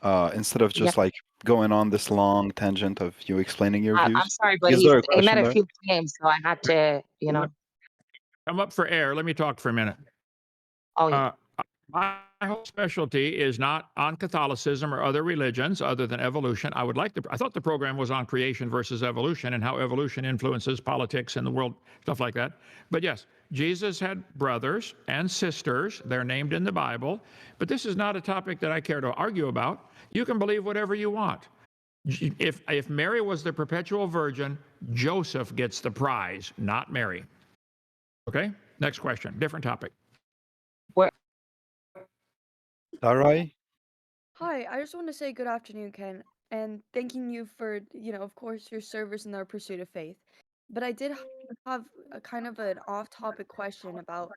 you. Instead of Yeah, just like going on this long tangent of you explaining your I'm views, sorry, but is there a he question made a there? few claims, so I had to, Come up for air. Let me talk for a minute. oh yeah. Uh, my whole specialty is not on Catholicism or other religions other than evolution. I thought the program was on creation versus evolution and how evolution influences politics in the world, stuff like that. But yes, Jesus had brothers and sisters. They're named in the Bible. But this is not a topic that I care to argue about. You can believe whatever you want. If Mary was the perpetual virgin, Joseph gets the prize, not Mary. Okay? Next question. Different topic. Where Sarai? Hi, I just want to say good afternoon, Ken, and thanking you for, of course, your service in our pursuit of faith. But I did have a kind of an off-topic question about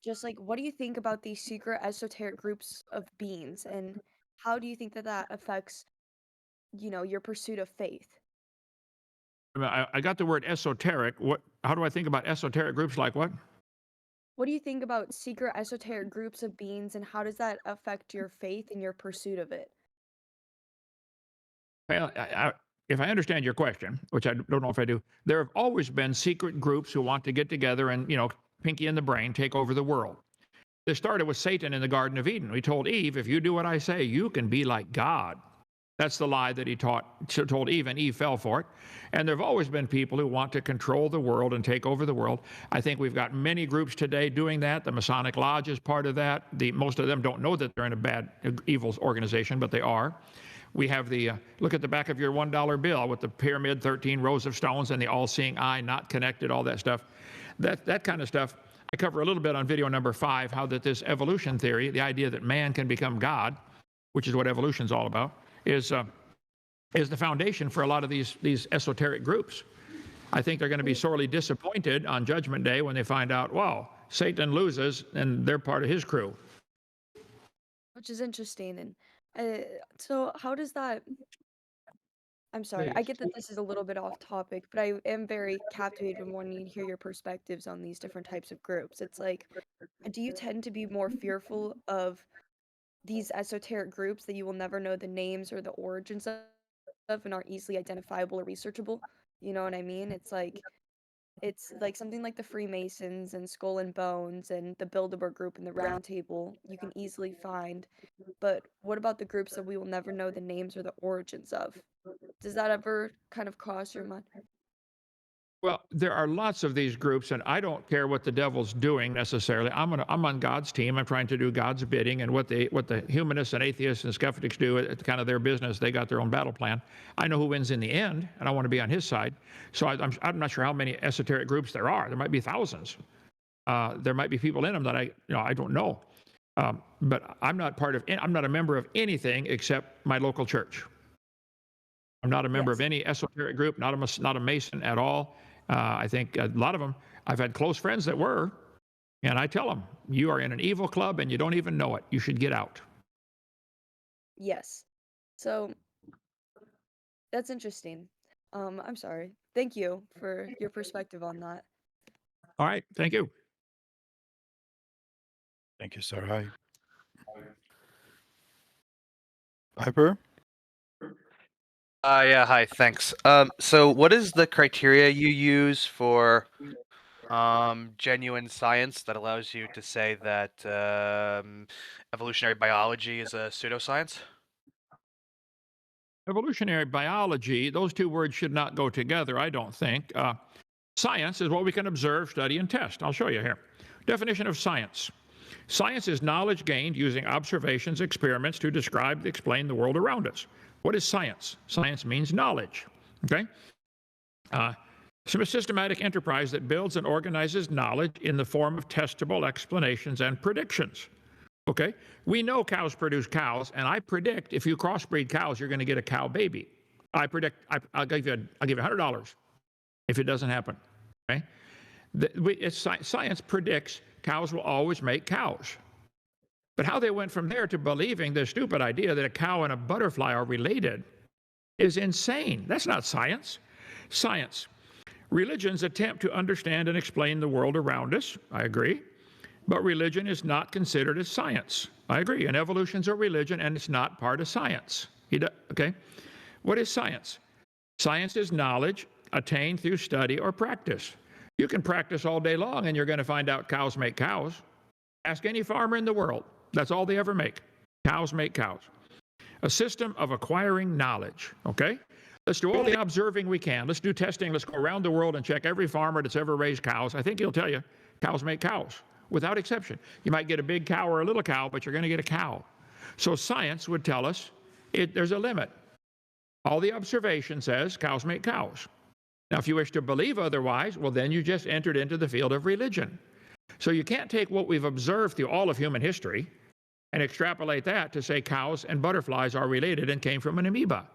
just like, what do you think about these secret esoteric groups of beings, and how do you think that that affects, your pursuit of faith? I got the word esoteric. how do I think about esoteric groups like what? What do you think about secret esoteric groups of beings, and how does that affect your faith and your pursuit of it? Well, if I understand your question, which I don't know if I do, there have always been secret groups who want to get together and, pinky in the brain, take over the world. This started with Satan in the Garden of Eden. He told Eve, if you do what I say, you can be like God. That's the lie that he told Eve, and Eve fell for it. And there have always been people who want to control the world and take over the world. I think we've got many groups today doing that. The Masonic Lodge is part of that. Most of them don't know that they're in a bad, evil organization, but they are. We have look at the back of your $1 bill with the pyramid, 13 rows of stones, and the all-seeing eye, not connected, all that stuff. That kind of stuff, I cover a little bit on video number 5, how that this evolution theory, the idea that man can become God, which is what evolution is all about, is the foundation for a lot of these esoteric groups. I think they're going to be sorely disappointed on Judgment Day when they find out, wow, Satan loses and they're part of his crew. Which is interesting. And so how does that... I'm sorry, I get that this is a little bit off topic, but I am very captivated when wanting to hear your perspectives on these different types of groups. It's like, do you tend to be more fearful of these esoteric groups that you will never know the names or the origins of and are easily identifiable or researchable? You know what I mean? It's like something like the Freemasons and Skull and Bones and the Bilderberg group and the Round Table you can easily find. But what about the groups that we will never know the names or the origins of? Does that ever kind of cross your mind? Well, there are lots of these groups, and I don't care what the devil's doing necessarily. I'm on God's team. I'm trying to do God's bidding, and what the humanists and atheists and skeptics do, it's kind of their business. They got their own battle plan. I know who wins in the end, and I want to be on his side. So I'm not sure how many esoteric groups there are. There might be thousands. There might be people in them that I don't know. But I'm not a member of anything except my local church. I'm not a member of any esoteric group, not a Mason at all. I think a lot of them, I've had close friends that were, and I tell them, you are in an evil club and you don't even know it. You should get out. Yes. So that's interesting. I'm sorry. Thank you for your perspective on that. All right. Thank you. Thank you, Sarai. Piper? Yeah, hi, thanks. So what is the criteria you use for genuine science that allows you to say that evolutionary biology is a pseudoscience? Evolutionary biology, those two words should not go together, I don't think. Science is what we can observe, study, and test. I'll show you here. Definition of science. Science is knowledge gained using observations, experiments to describe, explain the world around us. What is science? Science means knowledge. Okay? Systematic enterprise that builds and organizes knowledge in the form of testable explanations and predictions. Okay? We know cows produce cows, and I predict if you crossbreed cows, you're going to get a cow baby. I predict. I'll give you $100 if it doesn't happen. Okay? Science predicts cows will always make cows. But how they went from there to believing the stupid idea that a cow and a butterfly are related is insane. That's not science. Science. Religions attempt to understand and explain the world around us. I agree. But religion is not considered as science. I agree. And evolution's a religion, and it's not part of science. Okay? What is science? Science is knowledge attained through study or practice. You can practice all day long, and you're going to find out cows make cows. Ask any farmer in the world. That's all they ever make. Cows make cows. A system of acquiring knowledge, okay? Let's do all the observing we can. Let's do testing. Let's go around the world and check every farmer that's ever raised cows. I think he'll tell you cows make cows, without exception. You might get a big cow or a little cow, but you're going to get a cow. So science would tell us there's a limit. All the observation says cows make cows. Now, if you wish to believe otherwise, well, then you just entered into the field of religion. So you can't take what we've observed through all of human history and extrapolate that to say cows and butterflies are related and came from an amoeba.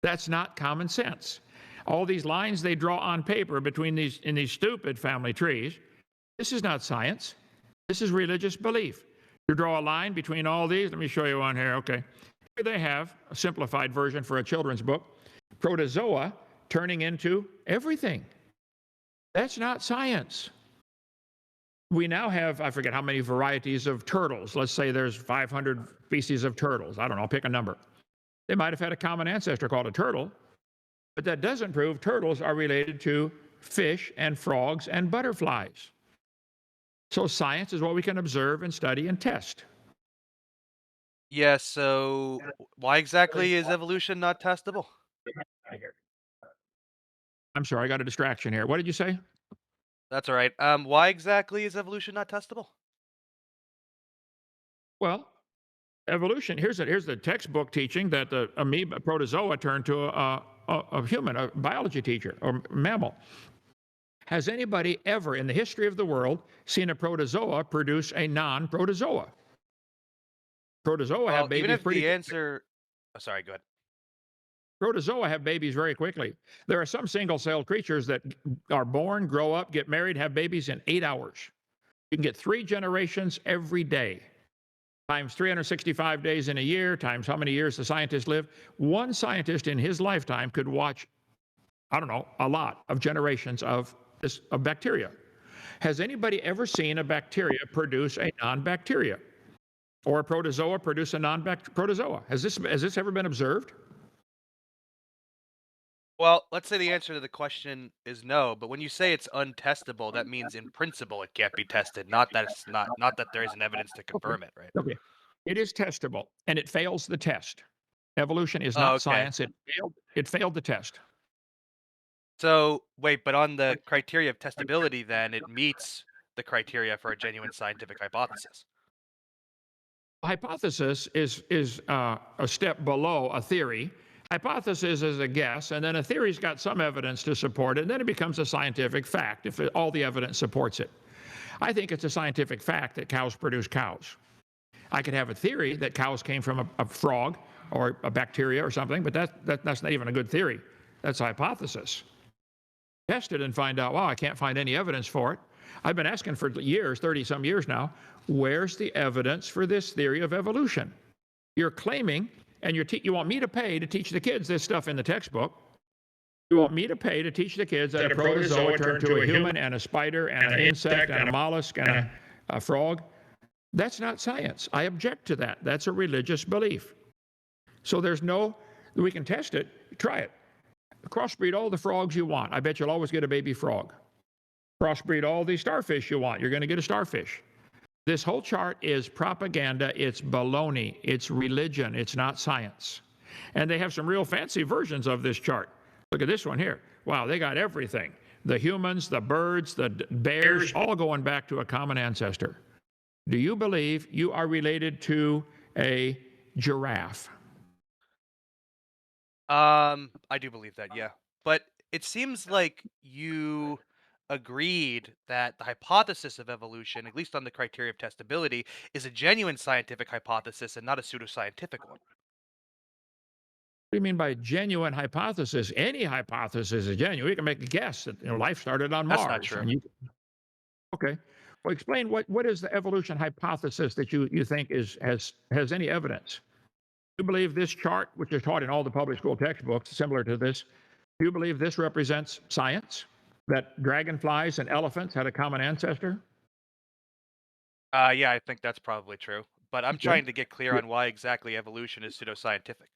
That's not common sense. All these lines they draw on paper between in these stupid family trees, this is not science. This is religious belief. You draw a line between all these. Let me show you one here. Okay. Here they have a simplified version for a children's book. Protozoa turning into everything. That's not science. We now have, I forget how many varieties of turtles. Let's say there's 500 species of turtles. I don't know, pick a number. They might have had a common ancestor called a turtle, but that doesn't prove turtles are related to fish and frogs and butterflies. So science is what we can observe and study and test. Yeah, so why exactly is evolution not testable? I'm sorry, I got a distraction here. What did you say? That's all right. Why exactly is evolution not testable? Well, evolution, here's the textbook teaching that the amoeba protozoa turned to a human, a biology teacher or mammal. Has anybody ever in the history of the world seen a protozoa produce a non-protozoa? Protozoa have Well, even babies if pretty the quickly. answer, oh, sorry, go ahead. Protozoa have babies very quickly. There are some single-celled creatures that are born, grow up, get married, have babies in 8 hours. You can get 3 generations every day, times 365 days in a year, times how many years the scientists live. One scientist in his lifetime could watch, I don't know, a lot of generations of bacteria. Has anybody ever seen a bacteria produce a non-bacteria? Or a protozoa produce a non-protozoa? Has this ever been observed? Well, let's say the answer to the question is no, but when you say it's untestable, that means in principle it can't be tested, not that it's not that there isn't evidence to Okay. confirm it, right? Okay. It is testable, and it fails the test. Evolution is Oh, not okay. science. It failed the test. So wait, but on the criteria of testability, then it meets the criteria for a genuine scientific hypothesis. Hypothesis is a step below a theory. Hypothesis is a guess, and then a theory's got some evidence to support it, and then it becomes a scientific fact if all the evidence supports it. I think it's a scientific fact that cows produce cows. I could have a theory that cows came from a frog or a bacteria or something, but that's not even a good theory. That's a hypothesis. Test it and find out, wow, I can't find any evidence for it. I've been asking for years, 30 some years now, where's the evidence for this theory of evolution? You're claiming, and you want me to pay to teach the kids this stuff in the textbook. You want me to pay to teach the kids that a protozoa turned to a human and a spider and an insect and a mollusk and a frog. That's not science. I object to that. That's a religious belief. So we can test it. Try it. Crossbreed all the frogs you want. I bet you'll always get a baby frog. Crossbreed all the starfish you want. You're going to get a starfish. This whole chart is propaganda. It's baloney. It's religion. It's not science. And they have some real fancy versions of this chart. Look at this one here. Wow, they got everything. The humans, the birds, the bears, all going back to a common ancestor. Do you believe you are related to a giraffe? I do believe that, yeah. But it seems like you agreed that the hypothesis of evolution, at least on the criteria of testability, is a genuine scientific hypothesis and not a pseudoscientific one. What do you mean by genuine hypothesis? Any hypothesis is genuine. You can make a guess that life started on That's Mars. not true. Okay. Well, explain what is the evolution hypothesis that you think has any evidence? Do you believe this chart, which is taught in all the public school textbooks, similar to this, do you believe this represents science? That dragonflies and elephants had a common ancestor? Yeah, I think that's probably true. But I'm Okay. trying to get clear on why exactly evolution is pseudoscientific.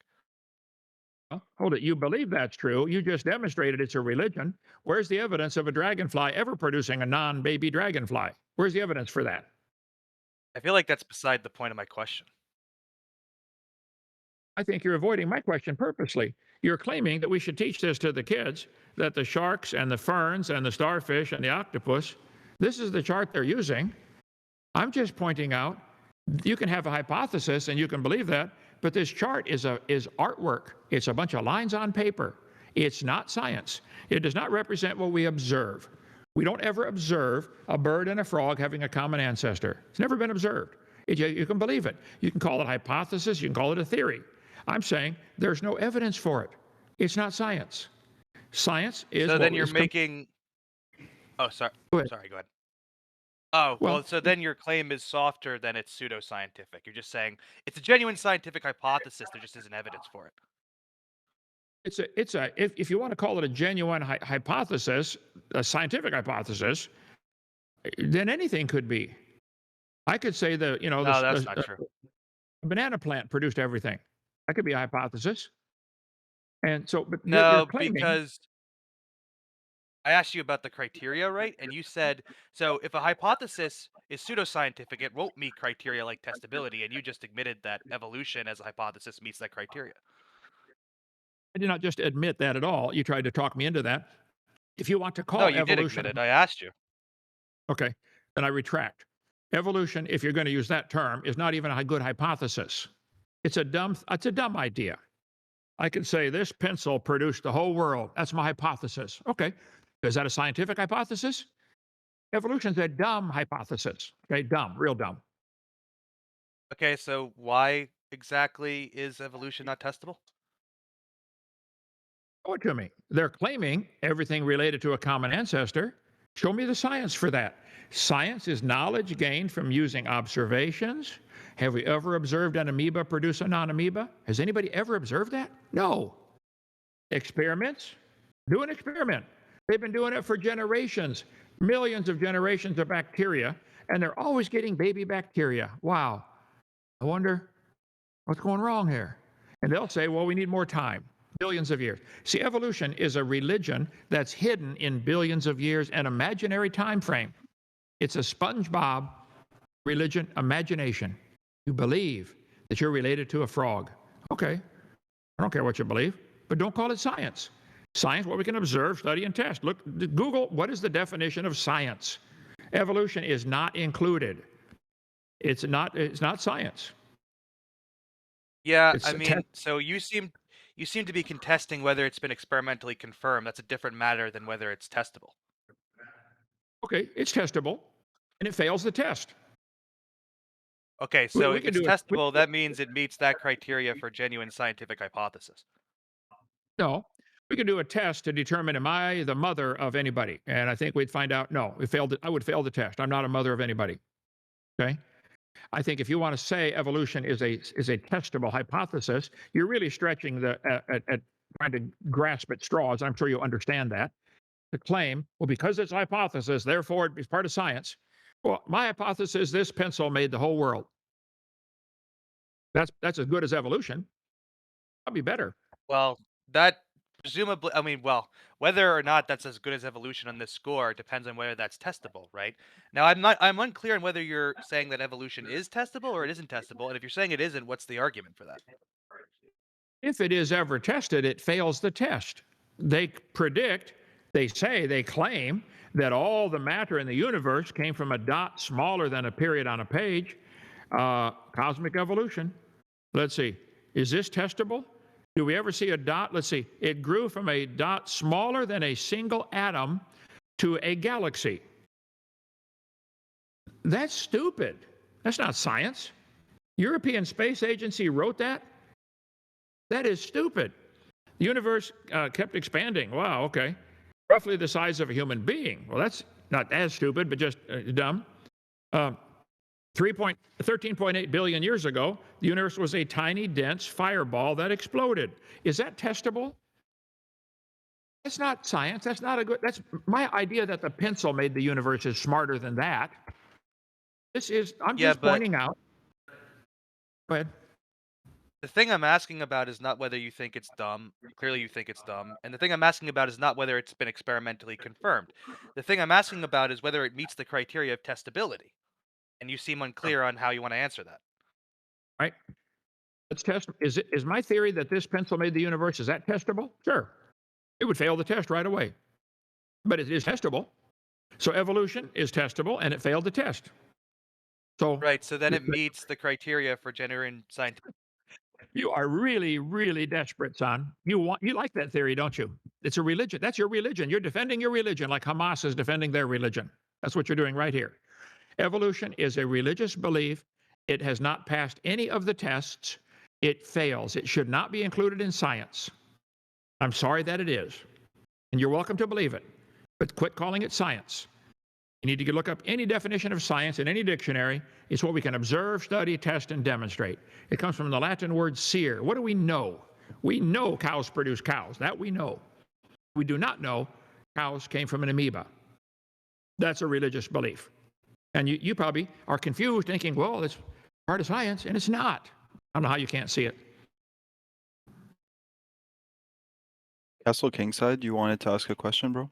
Well, hold it. You believe that's true. You just demonstrated it's a religion. Where's the evidence of a dragonfly ever producing a non-baby dragonfly? Where's the evidence for that? I feel like that's beside the point of my question. I think you're avoiding my question purposely. You're claiming that we should teach this to the kids, that the sharks and the ferns and the starfish and the octopus, this is the chart they're using. I'm just pointing out you can have a hypothesis and you can believe that, but this chart is artwork. It's a bunch of lines on paper. It's not science. It does not represent what we observe. We don't ever observe a bird and a frog having a common ancestor. It's never been observed. You can believe it. You can call it a hypothesis. You can call it a theory. I'm saying there's no evidence for it. It's not science. Science is. So then you're making. Oh, sorry. Go ahead. Sorry, go ahead. Oh, Well, well, so then your claim is softer than it's pseudoscientific. You're just saying it's a genuine scientific hypothesis, there just isn't evidence for it. if you want to call it a genuine hypothesis, a scientific hypothesis, then anything could be. I could say No, that's not true. a banana plant produced everything. That could be a hypothesis. And so, but you're No, claiming. because I asked you about the criteria, right? And you said, so if a hypothesis is pseudoscientific, it won't meet criteria like testability, and you just admitted that evolution as a hypothesis meets that criteria. I did not just admit that at all. You tried to talk me into that. If you want to call No, you did evolution, admit it. I asked you. okay, then I retract. Evolution, if you're going to use that term, is not even a good hypothesis. It's a dumb idea. I could say this pencil produced the whole world. That's my hypothesis. Okay, is that a scientific hypothesis? Evolution's a dumb hypothesis. Okay, dumb, real dumb. Okay, so why exactly is evolution not testable? Show it to me. They're claiming everything related to a common ancestor. Show me the science for that. Science is knowledge gained from using observations. Have we ever observed an amoeba produce a non-amoeba? Has anybody ever observed that? No. Experiments? Do an experiment. They've been doing it for generations, millions of generations of bacteria, and they're always getting baby bacteria. Wow. I wonder what's going wrong here. And they'll say, well, we need more time. Billions of years. See, evolution is a religion that's hidden in billions of years, an imaginary time frame. It's a SpongeBob religion imagination. You believe that you're related to a frog. Okay, I don't care what you believe, but don't call it science. Science, what we can observe, study, and test. Look, Google, what is the definition of science? Evolution is not included. It's not science. Yeah, It's I a mean, so you seem to be contesting whether it's been experimentally confirmed. That's a different matter than whether it's testable. Okay, it's testable, and it fails the test. Okay, so we if can it's do it. testable, that means it meets that criteria for genuine scientific hypothesis. No, we can do a test to determine am I the mother of anybody, and I think we'd find out no, we failed. I would fail the test. I'm not a mother of anybody. Okay. I think if you want to say evolution is a testable hypothesis, you're really stretching at trying to grasp at straws. I'm sure you understand that. To claim, well, because it's a hypothesis, therefore it's part of science. Well, my hypothesis is this pencil made the whole world. That's as good as evolution. That'd be better. Well, that presumably, I mean, well, whether or not that's as good as evolution on this score depends on whether that's testable, right? Now, I'm unclear on whether you're saying that evolution is testable or it isn't testable, and if you're saying it isn't, what's the argument for that? If it is ever tested, it fails the test. They predict, they claim that all the matter in the universe came from a dot smaller than a period on a page. Cosmic evolution. Let's see. Is this testable? Do we ever see a dot? Let's see. It grew from a dot smaller than a single atom to a galaxy. That's stupid. That's not science. European Space Agency wrote that? That is stupid. The universe kept expanding. Wow, okay. Roughly the size of a human being. Well, that's not as stupid, but just dumb. 13.8 billion years ago, the universe was a tiny, dense fireball that exploded. Is that testable? That's not science. That's not a good. That's my idea that the pencil made the universe is smarter than that. This is. I'm just pointing out. Go ahead. The thing I'm asking about is not whether you think it's dumb. Clearly, you think it's dumb. And the thing I'm asking about is not whether it's been experimentally confirmed. The thing I'm asking about is whether it meets the criteria of testability. And you seem unclear on how you want to answer that. Right. Let's test. Is my theory that this pencil made the universe, is that testable? Sure. It would fail the test right away. But it is testable. So evolution is testable, and it failed the test. So right. So then it meets the criteria for genuine scientific. You are really, really desperate, son. You like that theory, don't you? It's a religion. That's your religion. You're defending your religion like Hamas is defending their religion. That's what you're doing right here. Evolution is a religious belief. It has not passed any of the tests. It fails. It should not be included in science. I'm sorry that it is. And you're welcome to believe it. But quit calling it science. You need to look up any definition of science in any dictionary. It's what we can observe, study, test, and demonstrate. It comes from the Latin word "seer." What do we know? We know cows produce cows. That we know. We do not know cows came from an amoeba. That's a religious belief. And you probably are confused thinking, well, it's part of science, and it's not. I don't know how you can't see it. Castle Kingside, you wanted to ask a question, bro?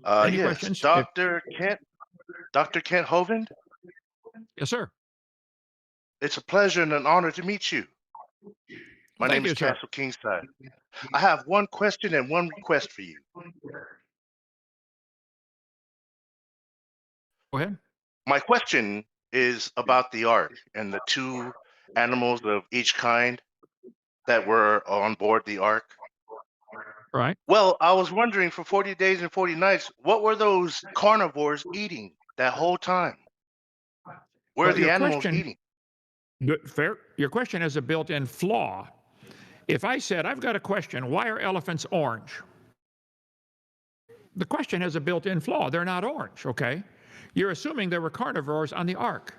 Any Yes, questions? Dr. Kent Hovind. Yes, sir. It's a pleasure and an honor to meet you. My Thank name is you, sir. Castle Kingside. I have one question and one request for you. Go ahead. My question is about the Ark and the two animals of each kind that were on board the Ark. Right. Well, I was wondering for 40 days and 40 nights, what were those carnivores eating that whole time? Where are Well, the animals eating? Good, fair. Your question has a built-in flaw. If I said, I've got a question, why are elephants orange? The question has a built-in flaw. They're not orange, okay? You're assuming there were carnivores on the ark.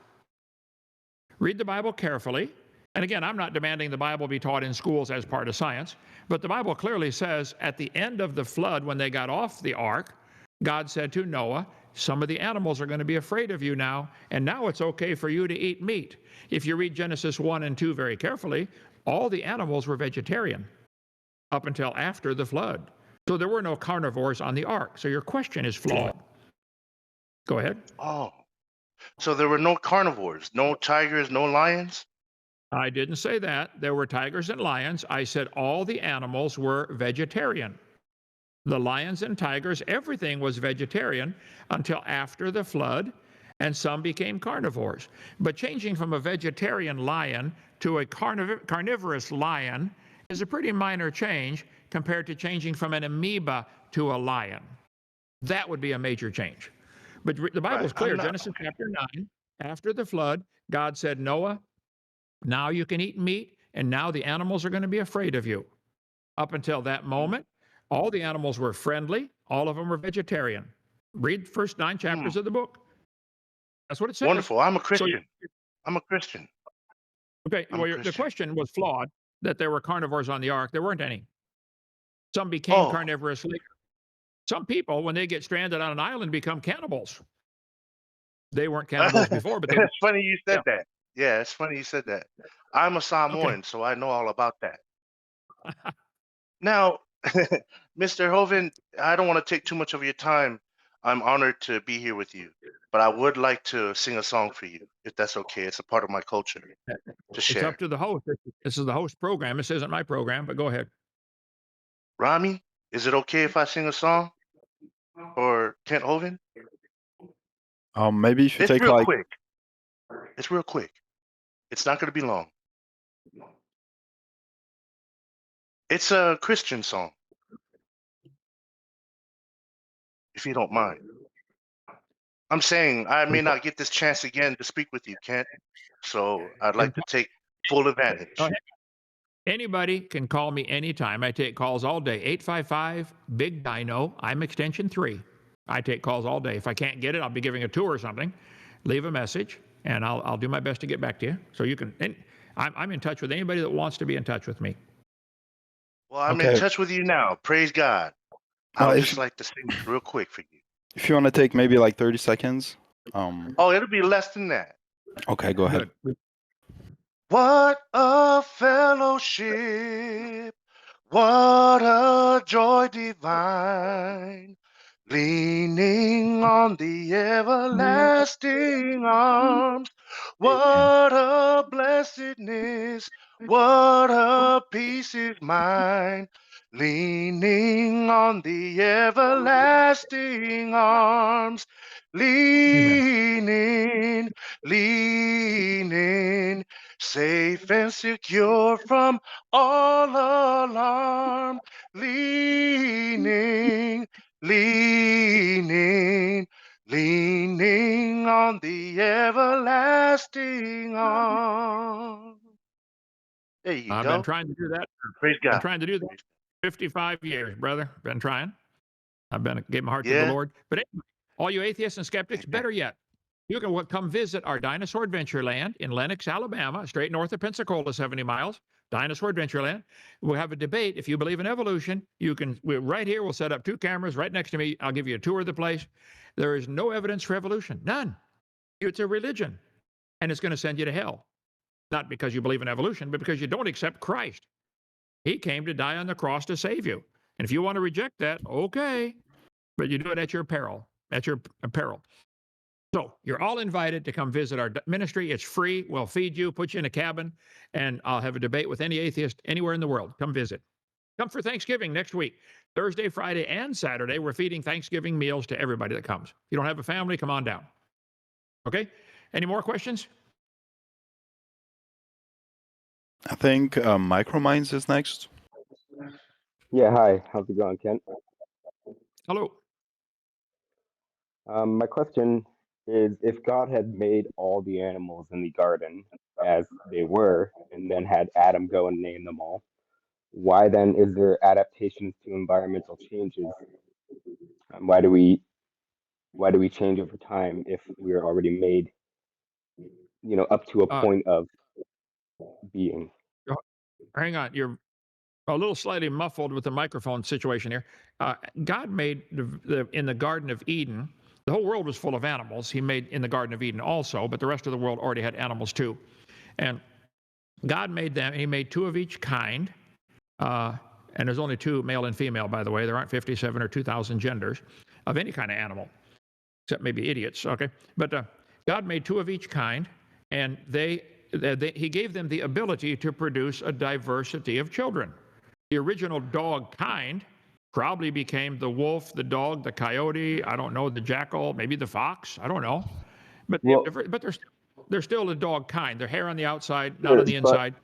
Read the Bible carefully. And again, I'm not demanding the Bible be taught in schools as part of science, but the Bible clearly says at the end of the flood, when they got off the ark, God said to Noah, some of the animals are going to be afraid of you now, and now it's okay for you to eat meat. If you read Genesis 1 and 2 very carefully, all the animals were vegetarian up until after the flood. So there were no carnivores on the ark. So your question is flawed. Go ahead. Oh, so there were no carnivores, no tigers, no lions? I didn't say that. There were tigers and lions. I said all the animals were vegetarian. The lions and tigers, everything was vegetarian until after the flood, and some became carnivores. But changing from a vegetarian lion to a carnivorous lion is a pretty minor change compared to changing from an amoeba to a lion. That would be a major change. But the Bible's clear. Genesis chapter 9, after the flood, God said, Noah, now you can eat meat, and now the animals are going to be afraid of you. Up until that moment, all the animals were friendly. All of them were vegetarian. Read the first 9 chapters of the book. That's what it says. Wonderful. I'm a So, Christian. I'm a Christian. okay, I'm a well, the Christian. question was flawed that there were carnivores on the ark. There weren't any. Some became carnivorous later. Some people, when they get stranded on an island, become cannibals. They weren't cannibals before, but they It's funny you said that. Yeah, it's funny you said that. I'm a Samoan, so I know all about that. Now, Mr. Hovind, I don't want to take too much of your time. I'm honored to be here with you, but I would like to sing a song for you, if that's okay. It's a part of my culture to It's share. up to the host. This is the host program. This isn't my program, but go ahead. Rami, is it okay if I sing a song for Kent Hovind? Maybe if you It's take real like quick. It's real quick. It's not going to be long. It's a Christian song, if you don't mind. I'm saying I may not get this chance again to speak with you, Kent, so I'd like to take full advantage. Anybody can call me anytime. I take calls all day. 855 Big Dino. I'm extension 3. I take calls all day. If I can't get it, I'll be giving a tour or something. Leave a message, and I'll do my best to get back to you. So you can. I'm in touch with anybody that wants to be in touch with me. Well, I'm in touch with you now. Praise God. I would just like to sing this real quick for you. If you want to take maybe like 30 seconds. Oh, it'll be less than that. Okay, go ahead. Good. What a fellowship, what a joy divine, leaning on the everlasting arms. What a blessedness, what a peace is mine, leaning on the everlasting arms, leaning, leaning, safe and secure from all alarm, leaning, leaning, leaning on the everlasting arm. There you I've go. been trying to do that. Praise God. Been trying to do that 55 years, brother. Been trying. I've been gave my heart to the Lord. But anyway, all you atheists and skeptics, better yet, you can come visit our dinosaur adventure land in Lenox, Alabama, straight north of Pensacola, 70 miles. Dinosaur Adventureland. We'll have a debate. If you believe in evolution, we're right here. We'll set up 2 cameras right next to me. I'll give you a tour of the place. There is no evidence for evolution. None. It's a religion. And it's going to send you to hell. Not because you believe in evolution, but because you don't accept Christ. He came to die on the cross to save you. And if you want to reject that, okay. But you do it at your peril. At your peril. So you're all invited to come visit our ministry. It's free. We'll feed you, put you in a cabin, and I'll have a debate with any atheist anywhere in the world. Come visit. Come for Thanksgiving next week. Thursday, Friday, and Saturday, we're feeding Thanksgiving meals to everybody that comes. If you don't have a family, come on down. Okay? Any more questions? I think Microminds is next. Yeah, hi. How's it going, Kent? Hello. My question is, if God had made all the animals in the garden as they were, and then had Adam go and name them all, why then is there adaptations to environmental changes? Why do we change over time if we're already made, up to a point of being? Hang on. You're a little slightly muffled with the microphone situation here. God made in the Garden of Eden, the whole world was full of animals. He made in the Garden of Eden also, but the rest of the world already had animals too. And God made them, he made 2 of each kind. And there's only 2, male and female, by the way. There aren't 57 or 2,000 genders of any kind of animal, except maybe idiots, okay? But God made 2 of each kind, and he gave them the ability to produce a diversity of children. The original dog kind probably became the wolf, the dog, the coyote, I don't know, the jackal, maybe the fox, I don't know. But they're still the dog kind. Their hair on the outside, not on the inside.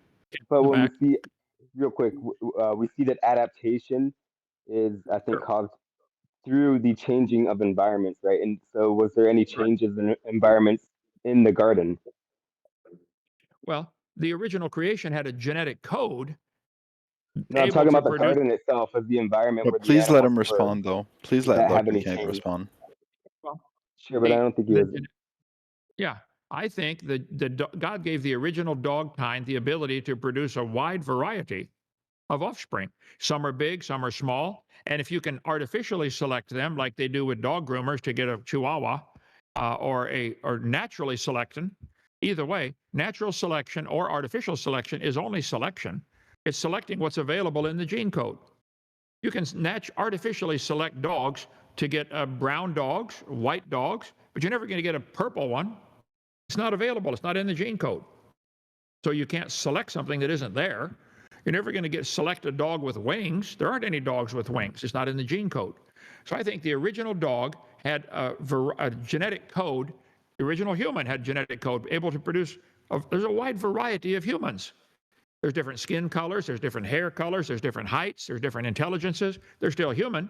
But when we see, real quick, we see that adaptation is, I think, caused through the changing of environments, right? And so was there any changes in environments in the garden? Well, the original creation had a genetic code. No, I'm talking about the garden itself as the environment where the Please let animals him respond, though. Please Did let that have Dr. any Kent changes? respond. Well, Sure, but I don't think he was. Yeah, I think that God gave the original dog kind the ability to produce a wide variety of offspring. Some are big, some are small. And if you can artificially select them, like they do with dog groomers to get a Chihuahua, or naturally selecting, either way, natural selection or artificial selection is only selection. It's selecting what's available in the gene code. You can artificially select dogs to get brown dogs, white dogs, but you're never going to get a purple one. It's not available. It's not in the gene code. So you can't select something that isn't there. You're never going to select a dog with wings. There aren't any dogs with wings. It's not in the gene code. So I think the original dog had a genetic code. The original human had genetic code, able to produce. There's a wide variety of humans. There's different skin colors. There's different hair colors. There's different heights. There's different intelligences. They're still human,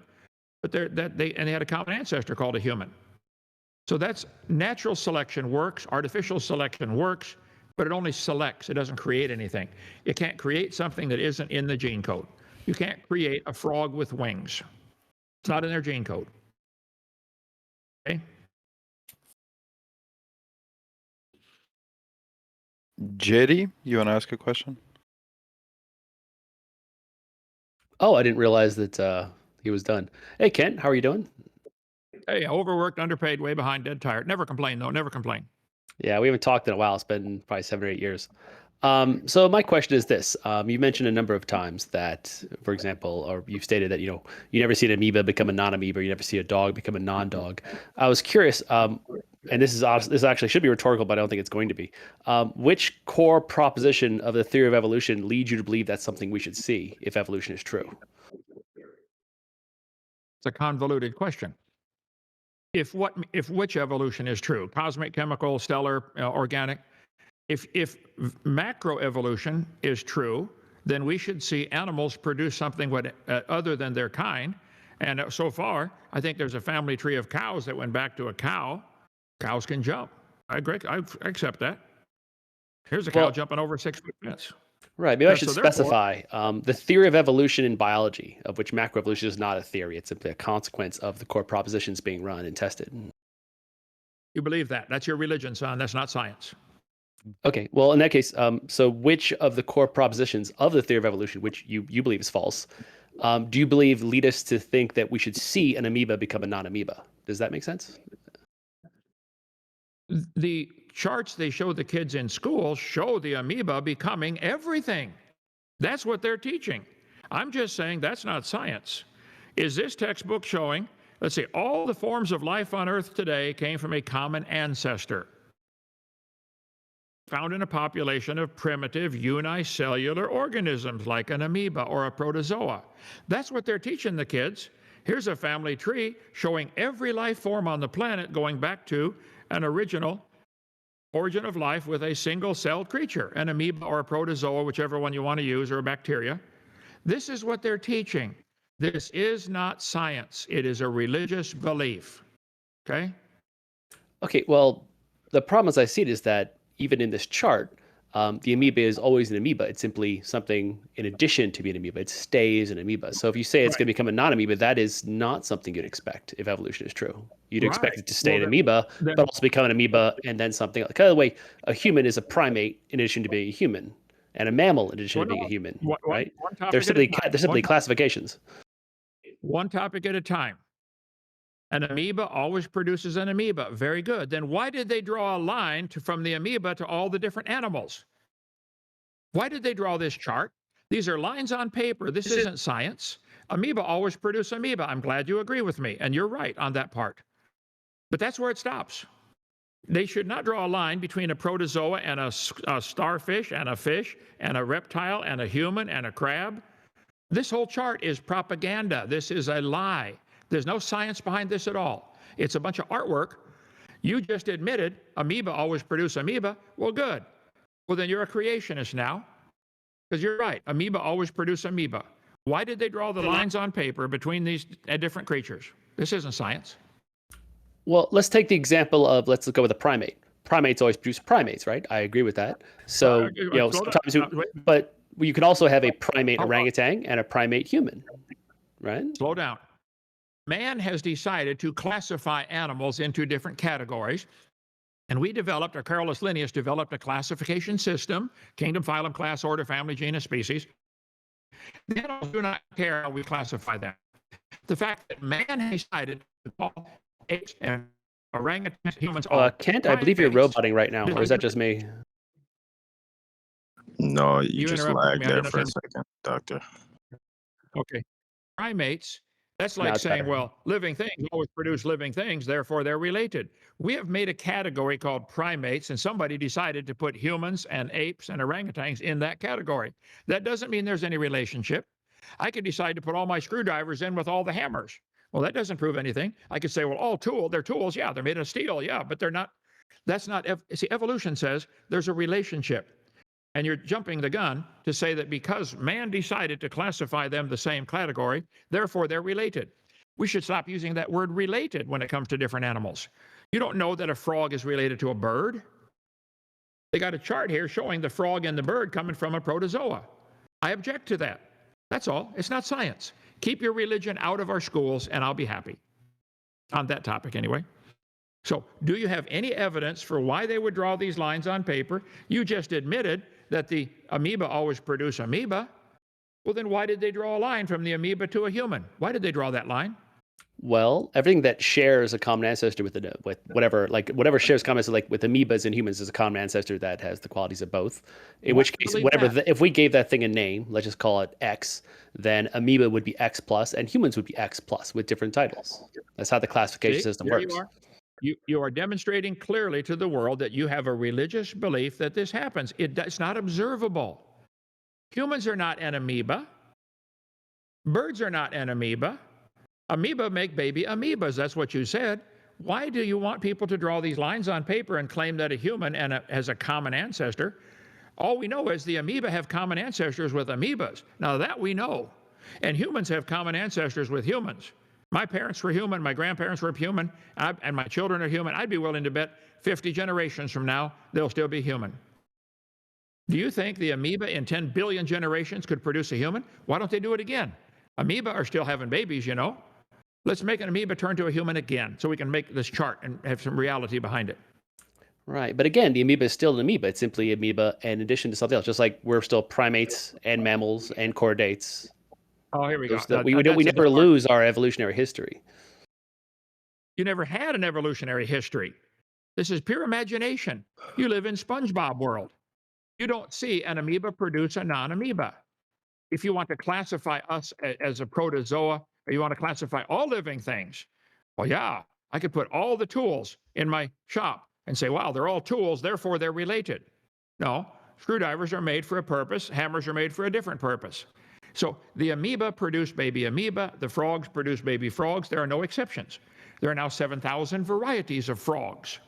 but they had a common ancestor called a human. So that's natural selection works. Artificial selection works. But it only selects. It doesn't create anything. You can't create something that isn't in the gene code. You can't create a frog with wings. It's not in their gene code. Okay? JD, you want to ask a question? Oh, I didn't realize that he was done. Hey, Kent, how are you doing? Hey, overworked, underpaid, way behind, dead tired. Never complain, though. Never complain. Yeah, we haven't talked in a while. It's been probably 7 or 8 years. So my question is this. You mentioned a number of times that, for example, or you've stated that, you never see an amoeba become a non-amoeba, you never see a dog become a non-dog. I was curious, and this actually should be rhetorical, but I don't think it's going to be. Which core proposition of the theory of evolution leads you to believe that's something we should see if evolution is true? It's a convoluted question. If which evolution is true, cosmic, chemical, stellar, organic, if macroevolution is true, then we should see animals produce something other than their kind. And so far, I think there's a family tree of cows that went back to a cow. Cows can jump. I accept that. Here's a cow jumping over 6 foot. Right. Maybe I should specify the theory of evolution in biology, of which macroevolution is not a theory. It's simply a consequence of the core propositions being run and tested. You believe that. That's your religion, son. That's not science. Okay, well, in that case, so which of the core propositions of the theory of evolution, which you believe is false, do you believe lead us to think that we should see an amoeba become a non-amoeba? Does that make sense? The charts they show the kids in school show the amoeba becoming everything. That's what they're teaching. I'm just saying that's not science. Is this textbook showing, let's see, all the forms of life on Earth today came from a common ancestor found in a population of primitive unicellular organisms like an amoeba or a protozoa. That's what they're teaching the kids. Here's a family tree showing every life form on the planet going back to an original origin of life with a single-celled creature, an amoeba or a protozoa, whichever one you want to use, or a bacteria. This is what they're teaching. This is not science. It is a religious belief. Okay? Okay, well, the problem as I see it is that even in this chart, the amoeba is always an amoeba. It's simply something in addition to being an amoeba. It stays an amoeba. So if you say it's going to become a non-amoeba, that is not something you'd expect if evolution is true. You'd expect it to stay an amoeba, but also become an amoeba and then something like. By the way, a human is a primate in addition to being a human, and a mammal in addition to being a human. Right? They're simply classifications. One topic at a time. An amoeba always produces an amoeba. Very good. Then why did they draw a line from the amoeba to all the different animals? Why did they draw this chart? These are lines on paper. This isn't science. Amoeba always produce amoeba. I'm glad you agree with me, and you're right on that part. But that's where it stops. They should not draw a line between a protozoa and a starfish and a fish and a reptile and a human and a crab. This whole chart is propaganda. This is a lie. There's no science behind this at all. It's a bunch of artwork. You just admitted amoeba always produce amoeba. Well, good. Well, then you're a creationist now, because you're right. Amoeba always produce amoeba. Why did they draw the lines on paper between these different creatures? This isn't science. Well, let's take the example of, let's go with a primate. Primates always produce primates, right? I agree with that. So, sometimes, but you can also have a primate orangutan and a primate human, right? Slow down. Man has decided to classify animals into different categories. And we developed, or Carolus Linnaeus developed a classification system, kingdom, phylum, class, order, family, genus, species. The animals do not care how we classify them. The fact that man has decided to call apes and orangutans, humans, Kent, I believe you're roboting right now, or is that just me? No, you just lagged there for a second, Doctor. Okay. Primates, that's like saying, well, living things always produce living things, therefore they're related. We have made a category called primates, and somebody decided to put humans and apes and orangutans in that category. That doesn't mean there's any relationship. I could decide to put all my screwdrivers in with all the hammers. Well, that doesn't prove anything. I could say, well, they're tools, yeah, they're made of steel, yeah, but they're not. That's not, see, evolution says there's a relationship. And you're jumping the gun to say that because man decided to classify them the same category, therefore they're related. We should stop using that word related when it comes to different animals. You don't know that a frog is related to a bird. They got a chart here showing the frog and the bird coming from a protozoa. I object to that. That's all. It's not science. Keep your religion out of our schools, and I'll be happy. On that topic, anyway. So, do you have any evidence for why they would draw these lines on paper? You just admitted that the amoeba always produce amoeba. Well, then why did they draw a line from the amoeba to a human? Why did they draw that line? Well, everything that shares a common ancestor with whatever shares common ancestor, like with amoebas and humans, is a common ancestor that has the qualities of both. In which case, if we gave that thing a name, let's just call it X, then amoeba would be X plus, and humans would be X plus with different titles. That's how the classification system works. You are demonstrating clearly to the world that you have a religious belief that this happens. It's not observable. Humans are not an amoeba. Birds are not an amoeba. Amoeba make baby amoebas. That's what you said. Why do you want people to draw these lines on paper and claim that a human has a common ancestor? All we know is the amoeba have common ancestors with amoebas. Now that we know. And humans have common ancestors with humans. My parents were human, my grandparents were human, and my children are human. I'd be willing to bet 50 generations from now, they'll still be human. Do you think the amoeba in 10 billion generations could produce a human? Why don't they do it again? Amoeba are still having babies, you know. Let's make an amoeba turn to a human again so we can make this chart and have some reality behind it. Right. But again, the amoeba is still an amoeba. It's simply amoeba in addition to something else, just like we're still primates and mammals and chordates. Oh, here we go. We never lose our evolutionary history. You never had an evolutionary history. This is pure imagination. You live in SpongeBob world. You don't see an amoeba produce a non-amoeba. If you want to classify us as a protozoa, or you want to classify all living things, well, yeah, I could put all the tools in my shop and say, wow, they're all tools, therefore they're related. No, screwdrivers are made for a purpose, hammers are made for a different purpose. So the amoeba produce baby amoeba, the frogs produce baby frogs. There are no exceptions. There are now 7,000 varieties of frogs.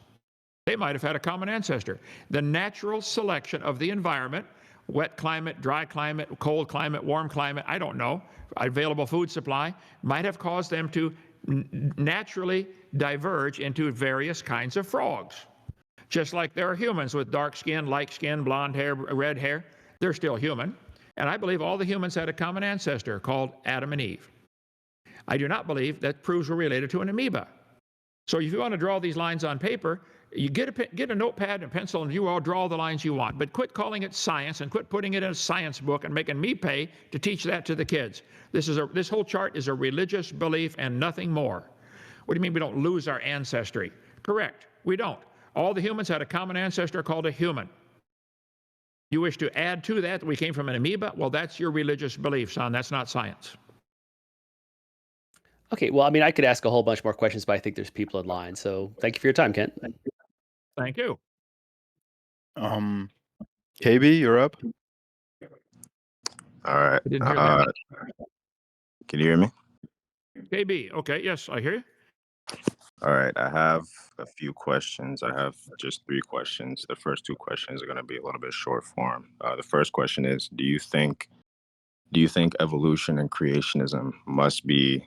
They might have had a common ancestor. The natural selection of the environment, wet climate, dry climate, cold climate, warm climate, I don't know, available food supply, might have caused them to naturally diverge into various kinds of frogs. Just like there are humans with dark skin, light skin, blonde hair, red hair, they're still human. And I believe all the humans had a common ancestor called Adam and Eve. I do not believe that proves we're related to an amoeba. So if you want to draw these lines on paper, you get a notepad and pencil and you all draw the lines you want. But quit calling it science and quit putting it in a science book and making me pay to teach that to the kids. This whole chart is a religious belief and nothing more. What do you mean we don't lose our ancestry? Correct, we don't. All the humans had a common ancestor called a human. You wish to add to that we came from an amoeba? Well, that's your religious belief, son. That's not science. Okay, well, I mean, I could ask a whole bunch more questions, but I think there's people in line. So thank you for your time, Kent. Thank you. KB, you're up. All right. I didn't hear that. Can you hear me? KB, okay, yes, I hear you. All right. I have a few questions. I have just 3 questions. The first 2 questions are going to be a little bit short form. The first question is, do you think evolution and creationism must be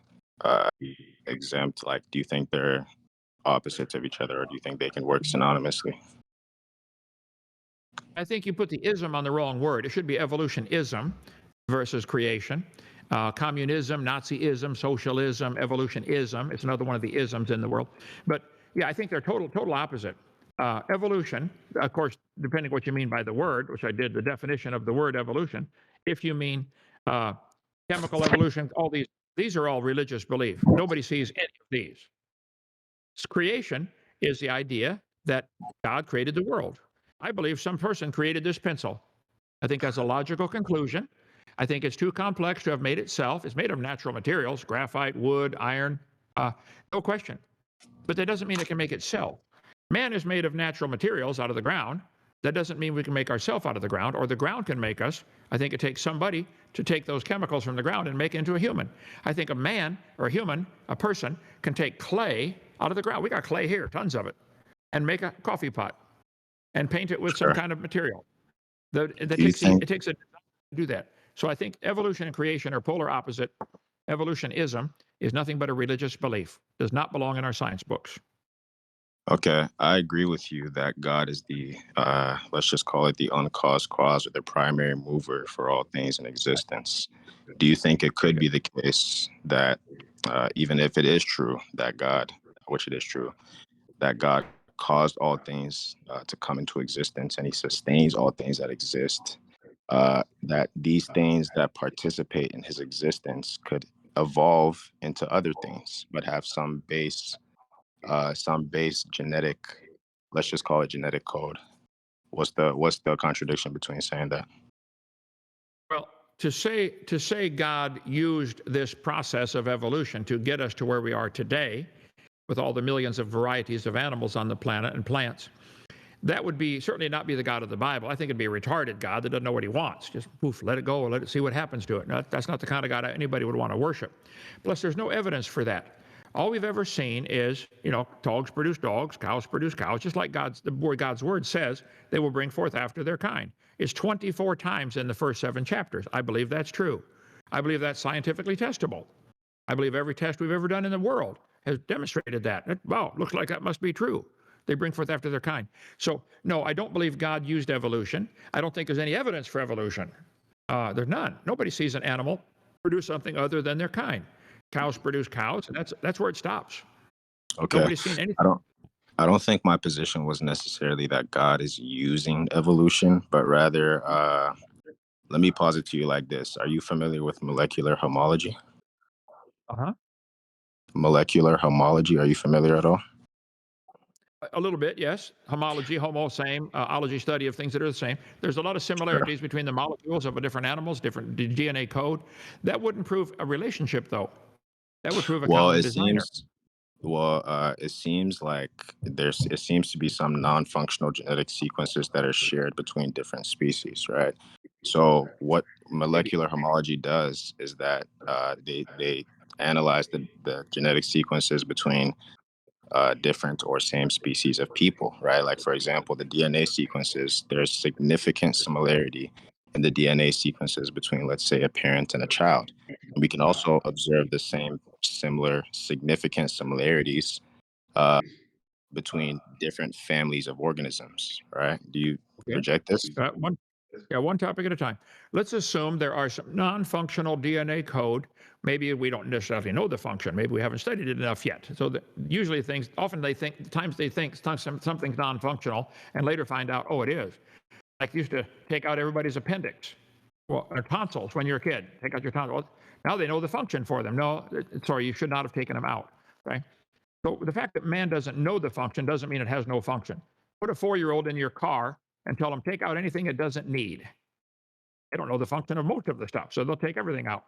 exempt? Like, do you think they're opposites of each other, or do you think they can work synonymously? I think you put the ism on the wrong word. It should be evolutionism versus creation. Communism, Nazism, socialism, evolutionism. It's another one of the isms in the world. But yeah, I think they're total opposite. Evolution, of course, depending what you mean by the word, which I did the definition of the word evolution. If you mean chemical evolution, all these are all religious belief. Nobody sees any of these. Creation is the idea that God created the world. I believe some person created this pencil. I think that's a logical conclusion. I think it's too complex to have made itself. It's made of natural materials, graphite, wood, iron, no question. But that doesn't mean it can make itself. Man is made of natural materials out of the ground. That doesn't mean we can make ourselves out of the ground, or the ground can make us. I think it takes somebody to take those chemicals from the ground and make it into a human. I think a man or a human, a person, can take clay out of the ground. We got clay here, tons of it, and make a coffee pot and paint it with some kind of material. It takes a to do that. So I think evolution and creation are polar opposite. Evolutionism is nothing but a religious belief. Does not belong in our science books. Okay, I agree with you that God is the, let's just call it the uncaused cause or the primary mover for all things in existence. Do you think it could be the case that even if it is true that God, which it is true, that God caused all things to come into existence and he sustains all things that exist, that these things that participate in his existence could evolve into other things, but have some base genetic, let's just call it genetic code? What's the contradiction between saying that? Well, to say God used this process of evolution to get us to where we are today, with all the millions of varieties of animals on the planet and plants, that would be certainly not be the God of the Bible. I think it'd be a retarded God that doesn't know what he wants. Just poof, let it go, or let it see what happens to it. No, that's not the kind of God anybody would want to worship. Plus, there's no evidence for that. All we've ever seen is, dogs produce dogs, cows produce cows, just like God's word says they will bring forth after their kind. It's 24 times in the first 7 chapters. I believe that's true. I believe that's scientifically testable. I believe every test we've ever done in the world has demonstrated that. Wow, looks like that must be true. They bring forth after their kind. So, no, I don't believe God used evolution. I don't think there's any evidence for evolution. There's none. Nobody sees an animal produce something other than their kind. Cows produce cows, and that's where it stops. Okay. Nobody's seen anything. I don't think my position was necessarily that God is using evolution, but rather, let me pose it to you like this. Are you familiar with molecular homology? Uh-huh. Molecular homology, are you familiar at all? A little bit, yes. Homology, homo, same. Ology, study of things that are the same. There's a lot of similarities between the molecules of different animals, different DNA code. That wouldn't prove a relationship, though. That would prove a Well, common designer. it seems like it seems to be some non-functional genetic sequences that are shared between different species, right? So what molecular homology does is that they analyze the genetic sequences between different or same species of people, right? Like, for example, the DNA sequences, there's significant similarity in the DNA sequences between, let's say, a parent and a child. And we can also observe the same similar significant similarities uh, between different families of organisms, right? Do you Okay. reject this? One topic at a time. Let's assume there are some non-functional DNA code. Maybe we don't necessarily know the function. Maybe we haven't studied it enough yet. So usually often they think, times they think something's non-functional and later find out, oh, it is. Like used to take out everybody's appendix, well, or tonsils when you're a kid. Take out your tonsils. Now they know the function for them. No, sorry, you should not have taken them out. Right? So the fact that man doesn't know the function doesn't mean it has no function. Put a 4-year-old in your car and tell them take out anything it doesn't need. They don't know the function of most of the stuff, so they'll take everything out.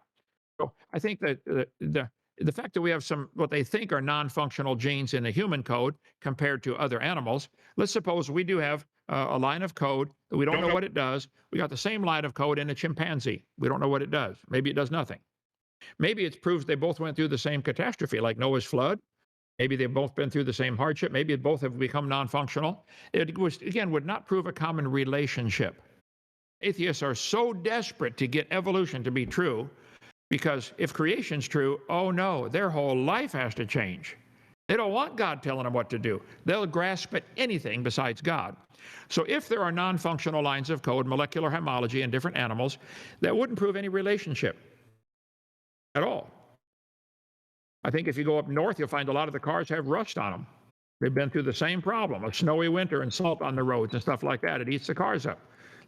So I think that the fact that we have some what they think are non-functional genes in the human code compared to other animals. Let's suppose we do have a line of code that we don't know what it does. We got the same line of code in a chimpanzee. We don't know what it does. Maybe it does nothing. Maybe it proves they both went through the same catastrophe, like Noah's flood. Maybe they've both been through the same hardship. Maybe both have become non-functional. It was, again, would not prove a common relationship. Atheists are so desperate to get evolution to be true because if creation's true, oh no, their whole life has to change. They don't want God telling them what to do. They'll grasp at anything besides God. So if there are non-functional lines of code, molecular homology in different animals, that wouldn't prove any relationship at all. I think if you go up north, you'll find a lot of the cars have rust on them. They've been through the same problem, a snowy winter and salt on the roads and stuff like that. It eats the cars up.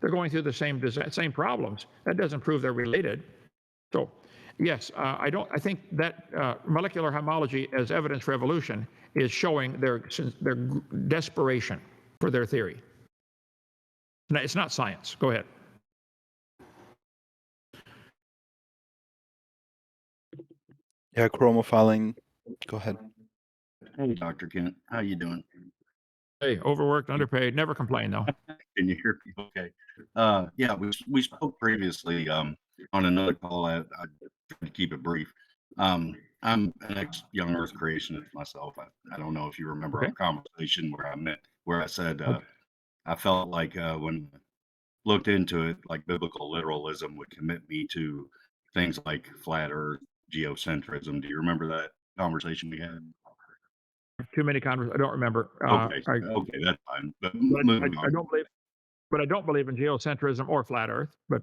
They're going through the same problems. That doesn't prove they're related. So, yes, I think that molecular homology as evidence for evolution is showing their desperation for their theory. No, it's not science. Go ahead. Yeah, chromophiling. Go ahead. Hey, Dr. Kent, how you doing? Hey, overworked, underpaid, never complain though. Can you hear me? Okay. Yeah, we spoke previously on another call. I tried to keep it brief. I'm an ex-young Earth creationist myself. I don't know if you remember our conversation where I said I felt like when I looked into it, like biblical literalism would commit me to things like flat Earth, geocentrism. Do you remember that conversation we had? Too many conversations. I don't remember. Okay, that's fine. But moving on. I don't believe in geocentrism or flat Earth. But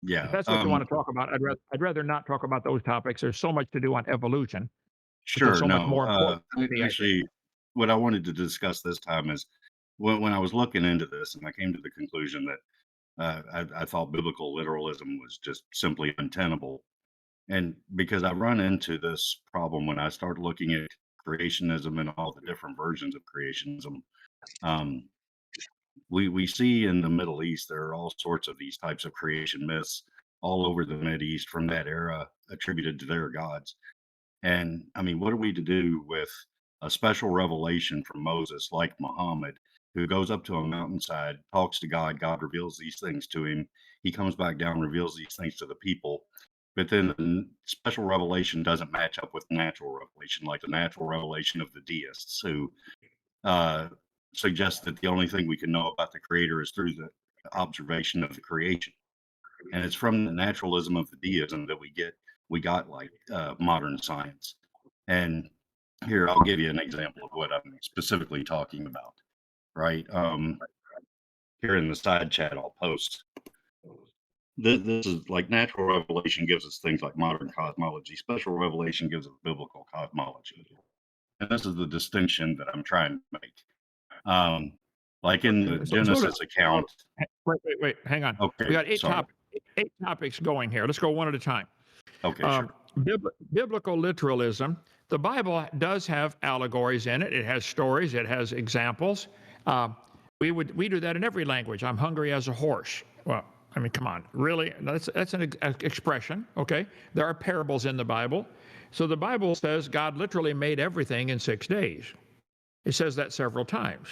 yeah, if that's what you want to talk about, I'd rather not talk about those topics. There's so much to do on evolution. Sure. So much more important. Actually, what I wanted to discuss this time is when I was looking into this, and I came to the conclusion that I thought biblical literalism was just simply untenable. And because I run into this problem when I start looking at creationism and all the different versions of creationism, um, we see in the Middle East there are all sorts of these types of creation myths all over the Mid East from that era attributed to their gods. And I mean, what are we to do with a special revelation from Moses, like Muhammad, who goes up to a mountainside, talks to God, God reveals these things to him. He comes back down, reveals these things to the people. But then the special revelation doesn't match up with natural revelation, like the natural revelation of the deists who uh, suggest that the only thing we can know about the creator is through the observation of the creation. And it's from the naturalism of the deism that we got like modern science. And here I'll give you an example of what I'm specifically talking about. Right here in the side chat, I'll post. This is like natural revelation gives us things like modern cosmology. Special revelation gives us biblical cosmology. and this is the distinction that I'm trying to make. Like in the So Genesis account. Wait, hang on. Okay, We got eight sorry. topics going here. Let's go one at a time. Okay, sure. Biblical literalism. The Bible does have allegories in it. It has stories. It has examples. We do that in every language. I'm hungry as a horse. Well, I mean, come on, really? That's an expression. Okay. There are parables in the Bible. So the Bible says God literally made everything in 6 days. It says that several times.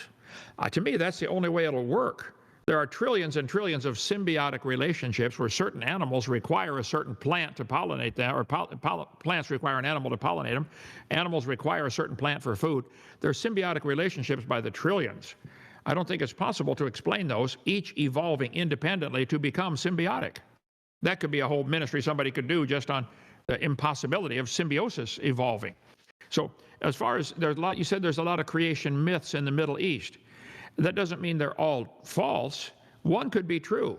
To me, that's the only way it'll work. There are trillions and trillions of symbiotic relationships where certain animals require a certain plant to pollinate them, or plants require an animal to pollinate them. Animals require a certain plant for food. There are symbiotic relationships by the trillions. I don't think it's possible to explain those, each evolving independently to become symbiotic. That could be a whole ministry somebody could do just on the impossibility of symbiosis evolving. So as far as there's a lot, you said there's a lot of creation myths in the Middle East. That doesn't mean they're all false. One could be true.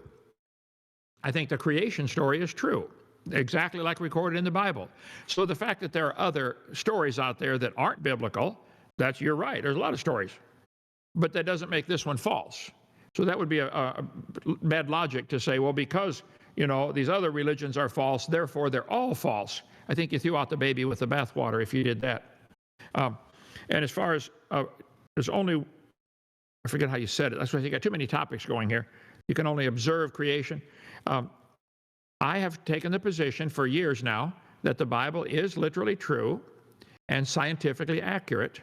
I think the creation story is true, exactly like recorded in the Bible. So the fact that there are other stories out there that aren't biblical, you're right, there's a lot of stories. But that doesn't make this one false. So that would be a bad logic to say, well, because these other religions are false, therefore they're all false. I think you threw out the baby with the bathwater if you did that. And as far as there's only, I forget how you said it. That's why you got too many topics going here. You can only observe creation. I have taken the position for years now that the Bible is literally true and scientifically accurate.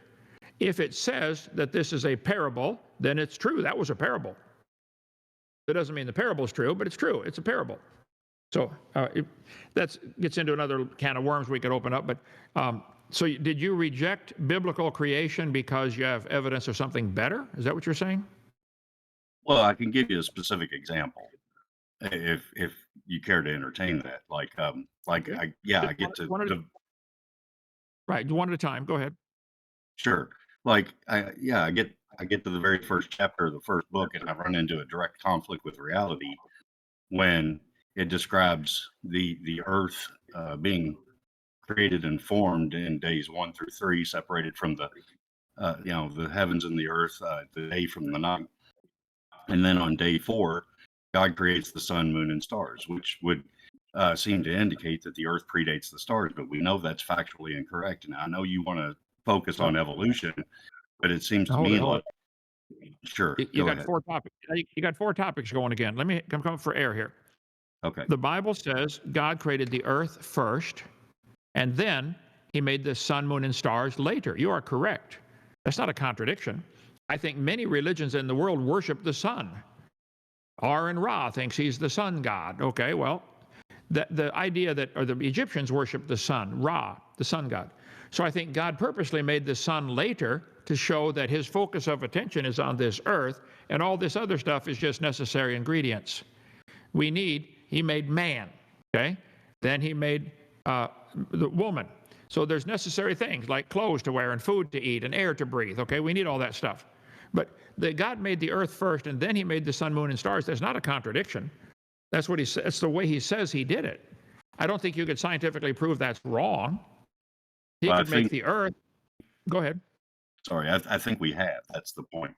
If it says that this is a parable, then it's true. That was a parable. That doesn't mean the parable is true, but it's true. It's a parable. So that gets into another can of worms we could open up. But so did you reject biblical creation because you have evidence of something better? Is that what you're saying? Well, I can give you a specific example if you care to entertain that. I get to right, one at a time. Go ahead. Sure. I get to the very first chapter of the first book, and I run into a direct conflict with reality when it describes the earth being created and formed in days 1 through 3, separated from the heavens and the earth, the day from the night. And then on day 4, God creates the sun, moon, and stars, which would seem to indicate that the earth predates the stars. But we know that's factually incorrect. And I know you want to focus on evolution, but it seems to me like, sure. You got 4 topics. You got 4 topics going again. Let me come for air here. Okay. The Bible says God created the earth first, and then he made the sun, moon, and stars later. You are correct. That's not a contradiction. I think many religions in the world worship the sun. R and Ra thinks he's the sun god. Okay, well, the idea that, or the Egyptians worship the sun, Ra, the sun god. So I think God purposely made the sun later to show that his focus of attention is on this earth, and all this other stuff is just necessary ingredients. He made man, okay? Then he made the woman. So there's necessary things like clothes to wear and food to eat and air to breathe, okay? We need all that stuff. But God made the earth first, and then he made the sun, moon, and stars. There's not a contradiction. That's what he says. It's the way he says he did it. I don't think you could scientifically prove that's wrong. He could make the earth. Go ahead. Sorry, I think we have. That's the point.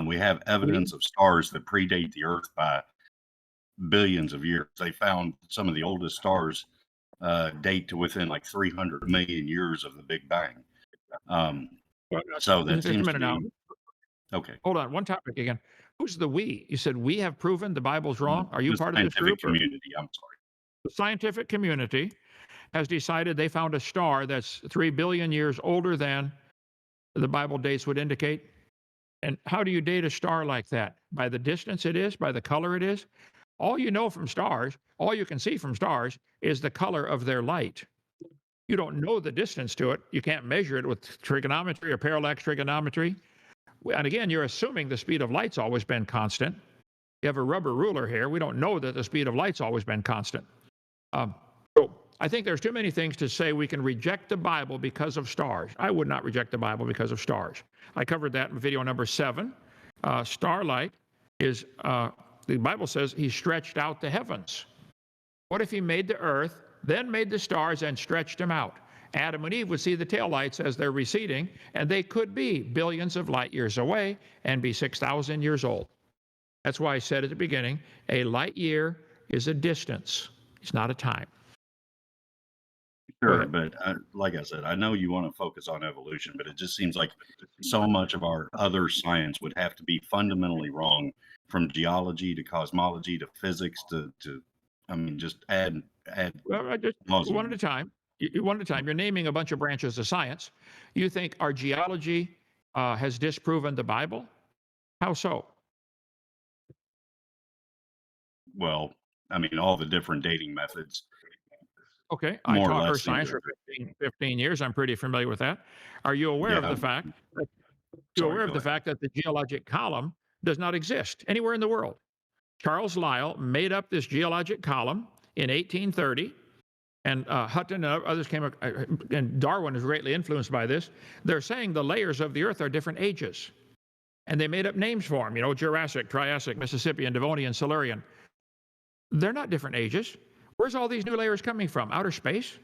We have evidence of stars that predate the earth by billions of years. They found some of the oldest stars date to within like 300 million years of the Big Bang. So that seems to be... Okay. Hold on. One topic again. Who's the we? You said we have proven the Bible's wrong. Are you part of this group? Community. I'm sorry. The scientific community has decided they found a star that's 3 billion years older than the Bible dates would indicate. And how do you date a star like that? By the distance it is? By the color it is? All you know from stars, all you can see from stars is the color of their light. You don't know the distance to it. You can't measure it with trigonometry or parallax trigonometry. And again, you're assuming the speed of light's always been constant. You have a rubber ruler here. We don't know that the speed of light's always been constant. So I think there's too many things to say we can reject the Bible because of stars. I would not reject the Bible because of stars. I covered that in video number 7. Starlight is, the Bible says he stretched out the heavens. What if he made the earth, then made the stars and stretched them out? Adam and Eve would see the taillights as they're receding, and they could be billions of light years away and be 6,000 years old. That's why I said at the beginning, a light year is a distance. It's not a time. Sure, but like I said, I know you want to focus on evolution, but it just seems like so much of our other science would have to be fundamentally wrong, from geology to cosmology to physics to I mean, just add. Well, just one at a time. One at a time. You're naming a bunch of branches of science. You think our geology has disproven the Bible? How so? Well, I mean, all the different dating methods. Okay, I More or taught less earth science seem for 15 years. I'm pretty familiar with that. Are you aware of Yeah. the fact? Sorry, aware of go the ahead. fact that the geologic column does not exist anywhere in the world? Charles Lyell made up this geologic column in 1830, and Hutton and others came up, and Darwin is greatly influenced by this. They're saying the layers of the earth are different ages, and they made up names for them. You know, Jurassic, Triassic, Mississippian, Devonian, Silurian. They're not different ages. Where's all these new layers coming from? Outer space?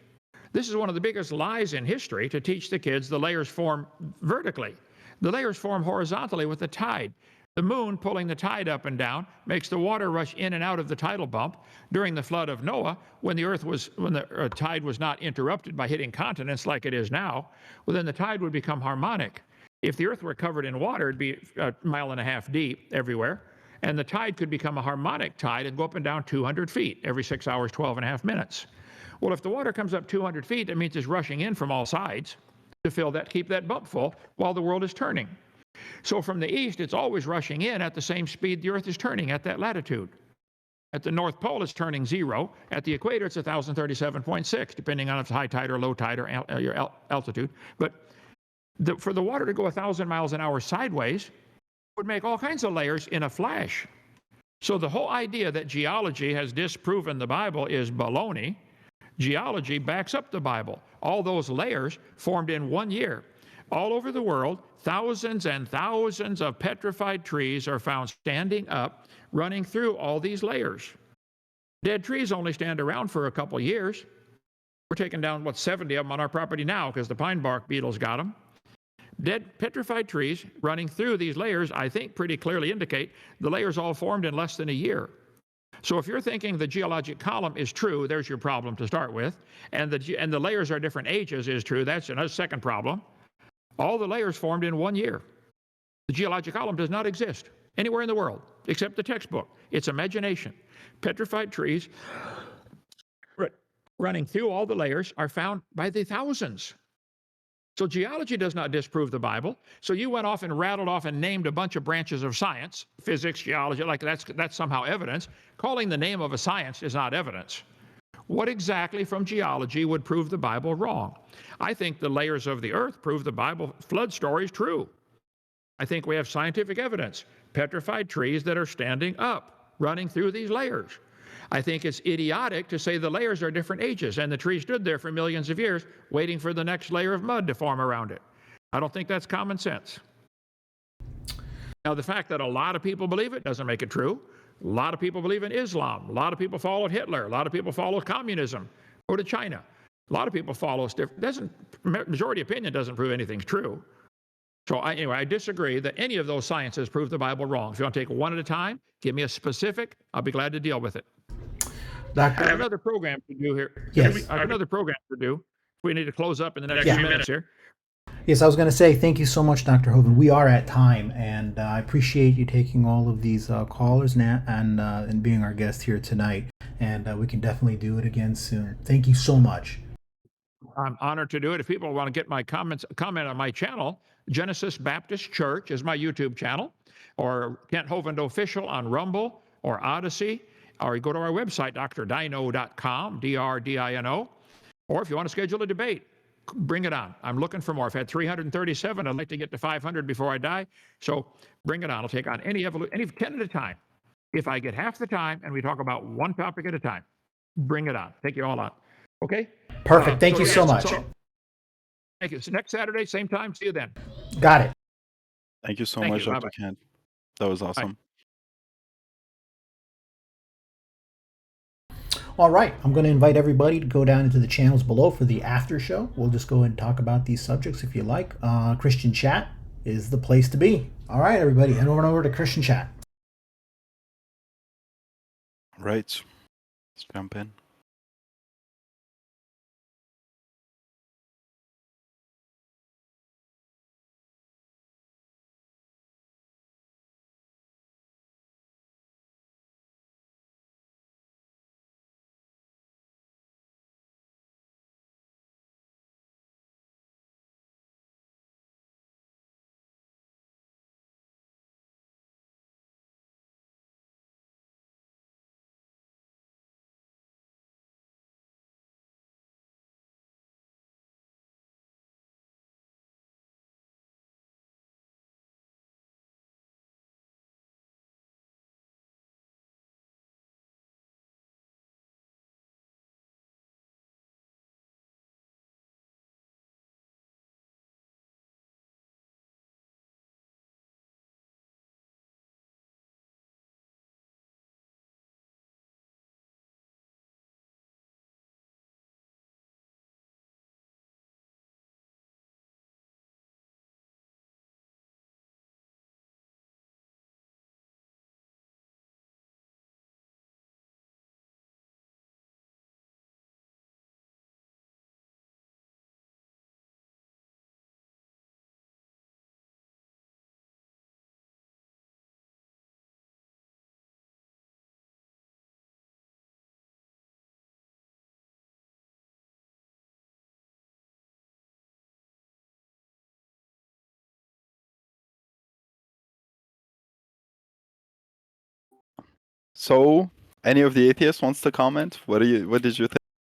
This is one of the biggest lies in history, to teach the kids the layers form vertically. The layers form horizontally with the tide. The moon pulling the tide up and down makes the water rush in and out of the tidal bump. During the flood of Noah, when the tide was not interrupted by hitting continents like it is now, well, then the tide would become harmonic. If the earth were covered in water, it'd be 1.5 miles deep everywhere, and the tide could become a harmonic tide and go up and down 200 feet every 6 hours, 12.5 minutes. Well, if the water comes up 200 feet, that means it's rushing in from all sides to keep that bump full while the world is turning. So from the east, it's always rushing in at the same speed the Earth is turning at that latitude. At the North Pole, it's turning 0. At the equator, it's 1,037.6, depending on if it's high tide or low tide or your altitude. But for the water to go 1,000 miles an hour sideways would make all kinds of layers in a flash. So the whole idea that geology has disproven the Bible is baloney. Geology backs up the Bible. All those layers formed in 1 year. All over the world, thousands and thousands of petrified trees are found standing up, running through all these layers. Dead trees only stand around for a couple years. We're taking down, 70 of them on our property now because the pine bark beetles got them. Dead petrified trees running through these layers, I think, pretty clearly indicate the layers all formed in less than a year. So if you're thinking the geologic column is true, there's your problem to start with, and the layers are different ages is true, that's another second problem. All the layers formed in 1 year. The geologic column does not exist anywhere in the world except the textbook. It's imagination. Petrified trees running through all the layers are found by the thousands. So geology does not disprove the Bible. So you went off and rattled off and named a bunch of branches of science, physics, geology, like that's somehow evidence. Calling the name of a science is not evidence. What exactly from geology would prove the Bible wrong? I think the layers of the earth prove the Bible flood story is true. I think we have scientific evidence. Petrified trees that are standing up, running through these layers. I think it's idiotic to say the layers are different ages and the tree stood there for millions of years waiting for the next layer of mud to form around it. I don't think that's common sense. Now, the fact that a lot of people believe it doesn't make it true. A lot of people believe in Islam. A lot of people followed Hitler. A lot of people follow communism. Go to China. A lot of people follow majority opinion doesn't prove anything's true. So anyway, I disagree that any of those sciences prove the Bible wrong. If you want to take one at a time, give me a specific, I'll be glad to deal with it. I have another program to do here. Yes. I have another program to do. We need to close up in the next few minutes here. Yes, I was going to say thank you so much, Dr. Hovind. We are at time, and I appreciate you taking all of these callers and being our guest here tonight. And we can definitely do it again soon. Thank you so much. I'm honored to do it. If people want to get my comment on my channel, Genesis Baptist Church is my YouTube channel, or Kent Hovind Official on Rumble or Odyssey, or you go to our website, drdino.com, D-R-D-I-N-O, or if you want to schedule a debate, bring it on. I'm looking for more. I've had 337. I'd like to get to 500 before I die. So bring it on. I'll take on any 10 at a time. If I get half the time and we talk about one topic at a time, bring it on. Take you all on. Okay? Perfect. Thank you so much. Thank you. So next Saturday, same time. See you then. Got it. Thank you so Thank much, you. Dr. Kent. That was awesome. Bye. All right, I'm going to invite everybody to go down into the channels below for the after show. We'll just go ahead and talk about these subjects if you like. Christian chat is the place to be. All right, everybody, head over to Christian chat. Right. Let's jump in. So, any of the atheists wants to comment? What did you think?